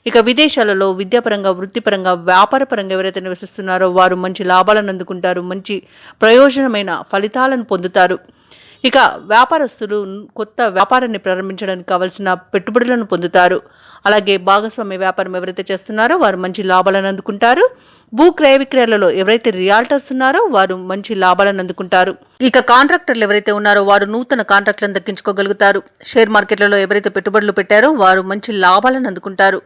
ఇక విదేశాలలో విద్యాపరంగా, వృత్తిపరంగా, వ్యాపారపరంగా ఎవరైతే నివసిస్తున్నారో వారు మంచి లాభాలను అందుకుంటారు. మంచి ప్రయోజనమైన ఫలితాలను పొందుతారు. ఇక వ్యాపారస్తులు కొత్త వ్యాపారాన్ని ప్రారంభించడానికి కావలసిన పెట్టుబడులను పొందుతారు. అలాగే భాగస్వామ్య వ్యాపారం ఎవరైతే చేస్తున్నారో వారు మంచి లాభాలను అందుకుంటారు. భూ క్రయ విక్రయాలలో ఎవరైతే రియాల్టర్స్ ఉన్నారో వారు మంచి లాభాలను అందుకుంటారు. ఇక కాంట్రాక్టర్లు ఎవరైతే ఉన్నారో వారు నూతన కాంట్రాక్టులను దక్కించుకోగలుగుతారు. షేర్ మార్కెట్లలో ఎవరైతే పెట్టుబడులు పెట్టారో వారు మంచి లాభాలను అందుకుంటారు.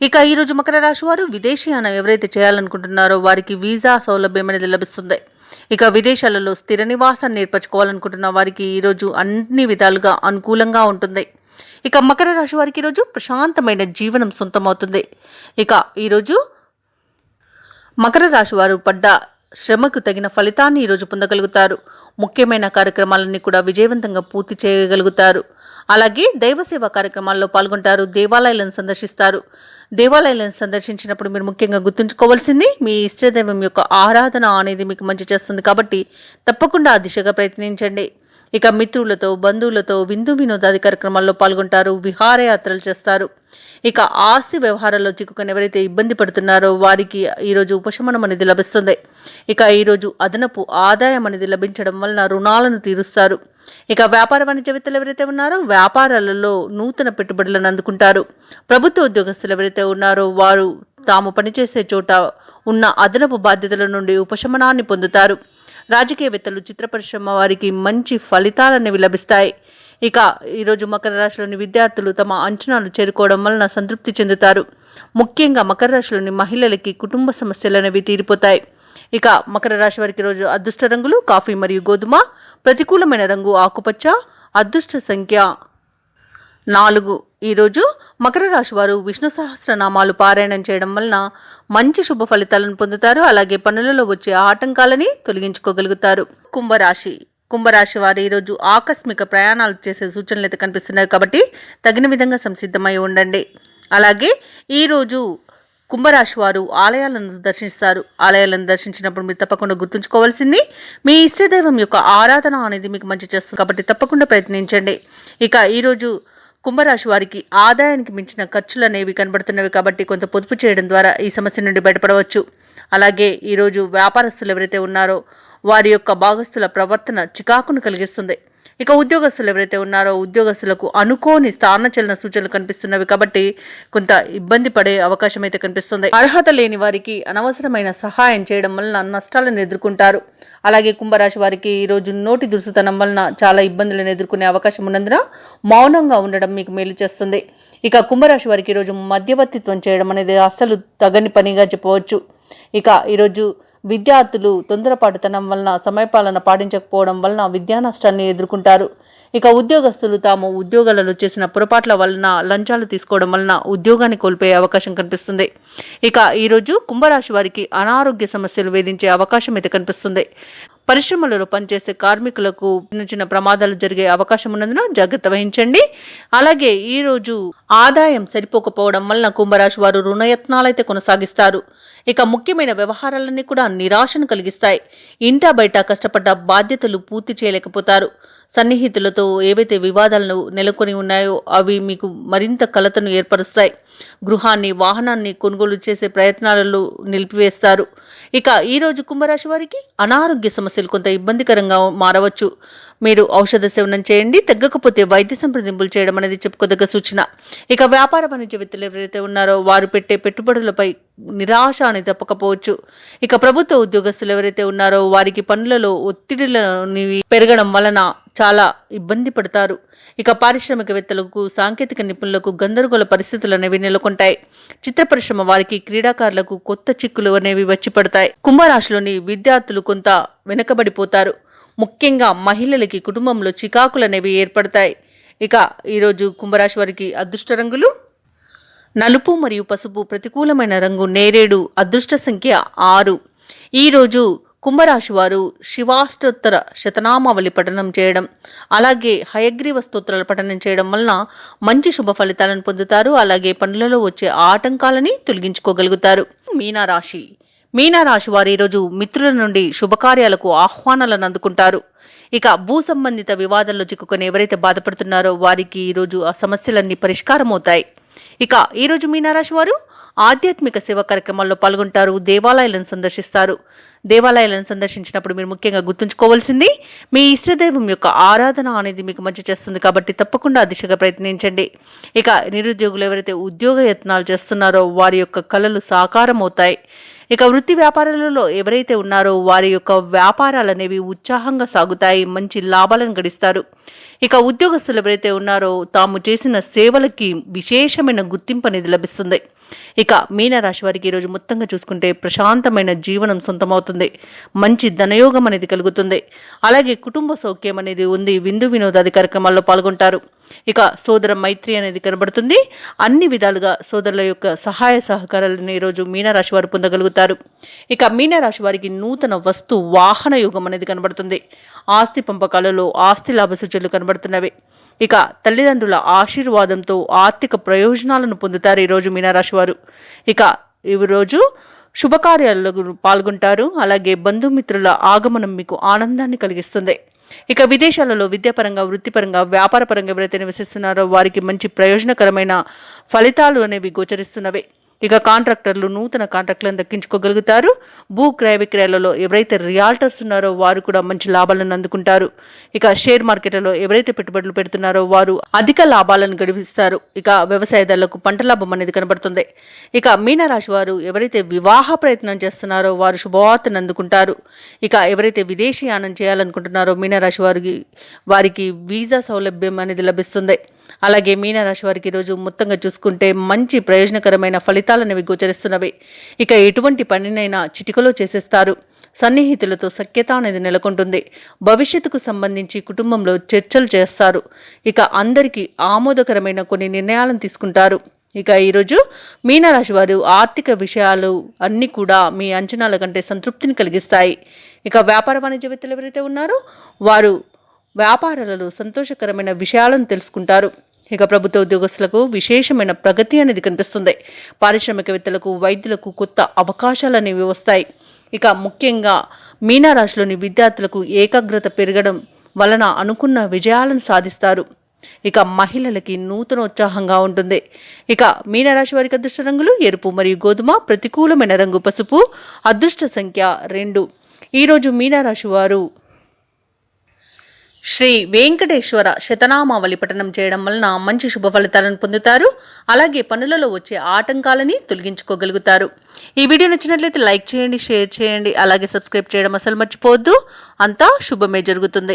ఇక ఈరోజు మకర రాశి వారు విదేశీయానం ఎవరైతే చేయాలనుకుంటున్నారో వారికి వీసా సౌలభ్యం అనేది లభిస్తుంది. ఇక విదేశాలలో స్థిర నివాసాన్ని ఏర్పరచుకోవాలనుకుంటున్న వారికి ఈరోజు అన్ని విధాలుగా అనుకూలంగా ఉంటుంది. ఇక మకర రాశి వారికి ఈరోజు ప్రశాంతమైన జీవనం సొంతమవుతుంది. ఇక ఈరోజు మకర రాశి వారు పడ్డ శ్రమకు తగిన ఫలితాన్ని ఈరోజు పొందగలుగుతారు. ముఖ్యమైన కార్యక్రమాలన్నీ కూడా విజయవంతంగా పూర్తి చేయగలుగుతారు. అలాగే దైవ సేవా కార్యక్రమాల్లో పాల్గొంటారు. దేవాలయాలను సందర్శిస్తారు. దేవాలయాలను సందర్శించినప్పుడు మీరు ముఖ్యంగా గుర్తుంచుకోవాల్సింది మీ ఇష్టదైవం యొక్క ఆరాధన అనేది మీకు మంచి చేస్తుంది. కాబట్టి తప్పకుండా ఆ దిశగా ప్రయత్నించండి. ఇక మిత్రులతో, బంధువులతో విందు వినోదాది కార్యక్రమాల్లో పాల్గొంటారు. విహారయాత్రలు చేస్తారు. ఇక ఆస్తి వ్యవహారాల్లో చిక్కుకొని ఎవరైతే ఇబ్బంది పడుతున్నారో వారికి ఈరోజు ఉపశమనం అనేది లభిస్తుంది. ఇక ఈరోజు అదనపు ఆదాయం అనేది లభించడం వలన రుణాలను తీరుస్తారు. ఇక వ్యాపార వాణిజ్యవేత్తలు ఎవరైతే ఉన్నారో వ్యాపారాలలో నూతన పెట్టుబడులను అందుకుంటారు. ప్రభుత్వ ఉద్యోగస్తులు ఎవరైతే ఉన్నారో వారు తాము పనిచేసే చోట ఉన్న అదనపు బాధ్యతల నుండి ఉపశమనాన్ని పొందుతారు. రాజకీయవేత్తలు, చిత్ర పరిశ్రమ వారికి మంచి ఫలితాలనేవి లభిస్తాయి. ఇక ఈరోజు మకర రాశిలోని విద్యార్థులు తమ అంచనాలు చేరుకోవడం వలన సంతృప్తి చెందుతారు. ముఖ్యంగా మకర రాశిలోని మహిళలకి కుటుంబ సమస్యలు అనేవి తీరిపోతాయి. ఇక మకర రాశి వారికి రోజు అదృష్ట రంగులు కాఫీ మరియు గోధుమ, ప్రతికూలమైన రంగు ఆకుపచ్చ, అదృష్ట సంఖ్య 4. ఈరోజు మకర రాశి వారు విష్ణు సహస్రనామాలు పారాయణం చేయడం వలన మంచి శుభ ఫలితాలను పొందుతారు. అలాగే పనులలో వచ్చే ఆటంకాలని తొలగించుకోగలుగుతారు. కుంభరాశి వారు ఈరోజు ఆకస్మిక ప్రయాణాలు చేసే సూచనలు అయితే కనిపిస్తున్నాయి. కాబట్టి తగిన విధంగా సంసిద్ధమై ఉండండి. అలాగే ఈరోజు కుంభరాశి వారు ఆలయాలను దర్శిస్తారు. ఆలయాలను దర్శించినప్పుడు మీరు తప్పకుండా గుర్తుంచుకోవాల్సింది మీ ఇష్టదైవం యొక్క ఆరాధన అనేది మీకు మంచి చేస్తుంది. కాబట్టి తప్పకుండా ప్రయత్నించండి. ఇక ఈరోజు కుంభరాశి వారికి ఆదాయానికి మించిన ఖర్చులు అనేవి కనబడుతున్నవి. కాబట్టి కొంత పొదుపు చేయడం ద్వారా ఈ సమస్య నుండి బయటపడవచ్చు. అలాగే ఈరోజు వ్యాపారస్తులు ఎవరైతే ఉన్నారో వారి యొక్క భాగస్తుల ప్రవర్తన చికాకును కలిగిస్తుంది. ఇక ఉద్యోగస్తులు ఎవరైతే ఉన్నారో ఉద్యోగస్తులకు అనుకోని స్థానచలన సూచనలు కనిపిస్తున్నవి. కాబట్టి కొంత ఇబ్బంది పడే అవకాశం అయితే కనిపిస్తుంది. అర్హత లేని వారికి అనవసరమైన సహాయం చేయడం వలన నష్టాలను ఎదుర్కొంటారు. అలాగే కుంభరాశి వారికి ఈరోజు నోటి దురుసుతనం వలన చాలా ఇబ్బందులను ఎదుర్కొనే అవకాశం ఉన్నందున మౌనంగా ఉండడం మీకు మేలు చేస్తుంది. ఇక కుంభరాశి వారికి ఈరోజు మధ్యవర్తిత్వం చేయడం అనేది అస్సలు తగని పనిగా చెప్పవచ్చు. ఇక ఈరోజు విద్యార్థులు తొందరపాటుతనం వలన సమయపాలన పాటించకపోవడం వలన విద్యా నష్టాన్ని ఎదుర్కొంటారు. ఇక ఉద్యోగస్తులు తాము ఉద్యోగాలలో చేసిన పొరపాట్ల వలన లంచాలు తీసుకోవడం వలన ఉద్యోగాన్ని కోల్పోయే అవకాశం కనిపిస్తుంది. ఇక ఈరోజు కుంభరాశి వారికి అనారోగ్య సమస్యలు వేధించే అవకాశం అయితే కనిపిస్తుంది. పరిశ్రమలలో పనిచేసే కార్మికులకు చిన్న చిన్న ప్రమాదాలు జరిగే అవకాశం ఉన్నందున జాగ్రత్త వహించండి. అలాగే ఈరోజు ఆదాయం సరిపోకపోవడం వలన కుంభరాశి వారు రుణయత్నాలైతే కొనసాగిస్తారు. ఇక ముఖ్యమైన వ్యవహారాలన్నీ కూడా నిరాశను కలిగిస్తాయి. ఇంటా బయట కష్టపడ్డ బాధ్యతలు పూర్తి చేయలేకపోతారు. సన్నిహితులతో ఏవైతే వివాదాలను నెలకొని ఉన్నాయో అవి మీకు మరింత కలతను ఏర్పరుస్తాయి. గృహాన్ని వాహనాన్ని కొనుగోలు చేసే ప్రయత్నాలలో నిలిపివేస్తారు. ఇక ఈరోజు కుంభరాశి వారికి అనారోగ్య సమస్యలు కొంత ఇబ్బందికరంగా మారవచ్చు. మీరు ఔషధ సేవనం చేయండి. తగ్గకపోతే వైద్య సంప్రదింపులు చేయడం అనేది చెప్పుకోదగ్గ సూచన. ఇక వ్యాపార వాణిజ్యవేత్తలు ఎవరైతే ఉన్నారో వారు పెట్టే పెట్టుబడులపై నిరాశ అని తప్పకపోవచ్చు. ఇక ప్రభుత్వ ఉద్యోగస్తులు ఎవరైతే ఉన్నారో వారికి పనులలో ఒత్తిడిని పెరగడం వలన చాలా ఇబ్బంది పడతారు. ఇక పారిశ్రామికవేత్తలకు సాంకేతిక నిపుణులకు గందరగోళ పరిస్థితులు అనేవి నెలకొంటాయి. చిత్ర పరిశ్రమ వారికి క్రీడాకారులకు కొత్త చిక్కులు అనేవి వచ్చి పడతాయి. కుంభరాశిలోని విద్యార్థులు కొంత వెనుకబడిపోతారు. ముఖ్యంగా మహిళలకి కుటుంబంలో చికాకులు అనేవి ఏర్పడతాయి. ఇక ఈరోజు కుంభరాశి వారికి అదృష్ట రంగులు నలుపు మరియు పసుపు, ప్రతికూలమైన రంగు నేరేడు, అదృష్ట సంఖ్య 6. ఈరోజు కుంభరాశి వారు శివాష్టోత్తర శతనామావళి పఠనం చేయడం, అలాగే హయగ్రీవ స్తోత్రాల పఠనం చేయడం వలన మంచి శుభ ఫలితాలను పొందుతారు. అలాగే పనులలో వచ్చే ఆటంకాలని తొలగించుకోగలుగుతారు. మీనరాశి వారు ఈరోజు మిత్రుల నుండి శుభకార్యాలకు ఆహ్వానాలను అందుకుంటారు. ఇక భూ సంబంధిత వివాదాల్లో చిక్కుకొని ఎవరైతే బాధపడుతున్నారో వారికి ఈరోజు ఆ సమస్యలన్నీ పరిష్కారం అవుతాయి. ఇక ఈరోజు మీనరాశి వారు ఆధ్యాత్మిక సేవా కార్యక్రమాల్లో పాల్గొంటారు. దేవాలయాలను సందర్శిస్తారు. దేవాలయాలను సందర్శించినప్పుడు మీరు ముఖ్యంగా గుర్తుంచుకోవాల్సింది మీ ఇష్టదైవం యొక్క ఆరాధన అనేది మీకు మంచి చేస్తుంది. కాబట్టి తప్పకుండా ఆ దిశగా ప్రయత్నించండి. ఇక నిరుద్యోగులు ఎవరైతే ఉద్యోగ యత్నాలు చేస్తున్నారో వారి యొక్క కలలు సాకారం అవుతాయి. ఇక వృత్తి వ్యాపారాలలో ఎవరైతే ఉన్నారో వారి యొక్క వ్యాపారాలు అనేవి ఉత్సాహంగా సాగుతాయి. మంచి లాభాలను గడిస్తారు. ఇక ఉద్యోగస్తులు ఎవరైతే ఉన్నారో తాము చేసిన సేవలకి విశేషమైన గుర్తింపు అనేది లభిస్తుంది. ఇక మీనరాశి వారికి ఈరోజు మొత్తంగా చూసుకుంటే ప్రశాంతమైన జీవనం సొంతమవుతుంది. మంచి ధనయోగం అనేది కలుగుతుంది. అలాగే కుటుంబ సౌఖ్యం అనేది ఉంది. విందు వినోదాది కార్యక్రమాల్లో పాల్గొంటారు. ఇక సోదర మైత్రి అనేది కనబడుతుంది. అన్ని విధాలుగా సోదరుల యొక్క సహాయ సహకారాలను ఈరోజు మీనరాశి వారు పొందగలుగుతారు. ఇక మీనరాశి వారికి నూతన వస్తు వాహన యోగం అనేది కనబడుతుంది. ఆస్తి పంపకాలలో ఆస్తి లాభ సూచనలు కనబడుతున్నవి. ఇక తల్లిదండ్రుల ఆశీర్వాదంతో ఆర్థిక ప్రయోజనాలను పొందుతారు ఈరోజు మీనరాశి వారు. ఇక ఈరోజు శుభకార్యాలలో పాల్గొంటారు. అలాగే బంధుమిత్రుల ఆగమనం మీకు ఆనందాన్ని కలిగిస్తుంది. ఇక విదేశాలలో విద్యాపరంగా, వృత్తిపరంగా, వ్యాపారపరంగా ఎవరైతే నివసిస్తున్నారో వారికి మంచి ప్రయోజనకరమైన ఫలితాలు అనేవి గోచరిస్తున్నవి. ఇక కాంట్రాక్టర్లు నూతన కాంట్రాక్టులను దక్కించుకోగలుగుతారు. భూ క్రయ విక్రయాలలో ఎవరైతే రియాల్టర్స్ ఉన్నారో వారు కూడా మంచి లాభాలను అందుకుంటారు. ఇక షేర్ మార్కెట్లలో ఎవరైతే పెట్టుబడులు పెడుతున్నారో వారు అధిక లాభాలను గడిపిస్తారు. ఇక వ్యవసాయదారులకు పంట లాభం అనేది కనబడుతుంది. ఇక మీనరాశి వారు ఎవరైతే వివాహ ప్రయత్నం చేస్తున్నారో వారు శుభవార్తను అందుకుంటారు. ఇక ఎవరైతే విదేశీయానం చేయాలనుకుంటున్నారో మీనరాశి వారికి వీసా సౌలభ్యం అనేది లభిస్తుంది. అలాగే మీనరాశి వారికి ఈరోజు మొత్తంగా చూసుకుంటే మంచి ప్రయోజనకరమైన ఫలితాలనేవి గోచరిస్తున్నవి. ఇక ఎటువంటి పనినైనా చిటికలో చేసేస్తారు. సన్నిహితులతో సఖ్యత అనేది నెలకొంటుంది. భవిష్యత్తుకు సంబంధించి కుటుంబంలో చర్చలు చేస్తారు. ఇక అందరికీ ఆమోదకరమైన కొన్ని నిర్ణయాలను తీసుకుంటారు. ఇక ఈరోజు మీనరాశి వారు ఆర్థిక విషయాలు అన్నీ కూడా మీ అంచనాల కంటే సంతృప్తిని కలిగిస్తాయి. ఇక వ్యాపార వాణిజ్యవేత్తలు ఎవరైతే ఉన్నారో వారు వ్యాపారాలలో సంతోషకరమైన విషయాలను తెలుసుకుంటారు. ఇక ప్రభుత్వ ఉద్యోగస్తులకు విశేషమైన ప్రగతి అనేది కనిపిస్తుంది. పారిశ్రామికవేత్తలకు, వైద్యులకు కొత్త అవకాశాలు అనేవి వస్తాయి. ఇక ముఖ్యంగా మీనరాశిలోని విద్యార్థులకు ఏకాగ్రత పెరగడం వలన అనుకున్న విజయాలను సాధిస్తారు. ఇక మహిళలకి నూతన ఉత్సాహంగా ఉంటుంది. ఇక మీనరాశి వారికి అదృష్ట రంగులు ఎరుపు మరియు గోధుమ, ప్రతికూలమైన రంగు పసుపు, అదృష్ట సంఖ్య 2. ఈరోజు మీనరాశి వారు శ్రీ వెంకటేశ్వర శతనామావళి పఠనం చేయడం వలన మంచి శుభ ఫలితాలను పొందుతారు. అలాగే పనులలో వచ్చే ఆటంకాలని తొలగించుకోగలుగుతారు. ఈ వీడియో నచ్చినట్లయితే లైక్ చేయండి, షేర్ చేయండి, అలాగే సబ్స్క్రైబ్ చేయడం అసలు మర్చిపోవద్దు. అంతా శుభమే జరుగుతుంది.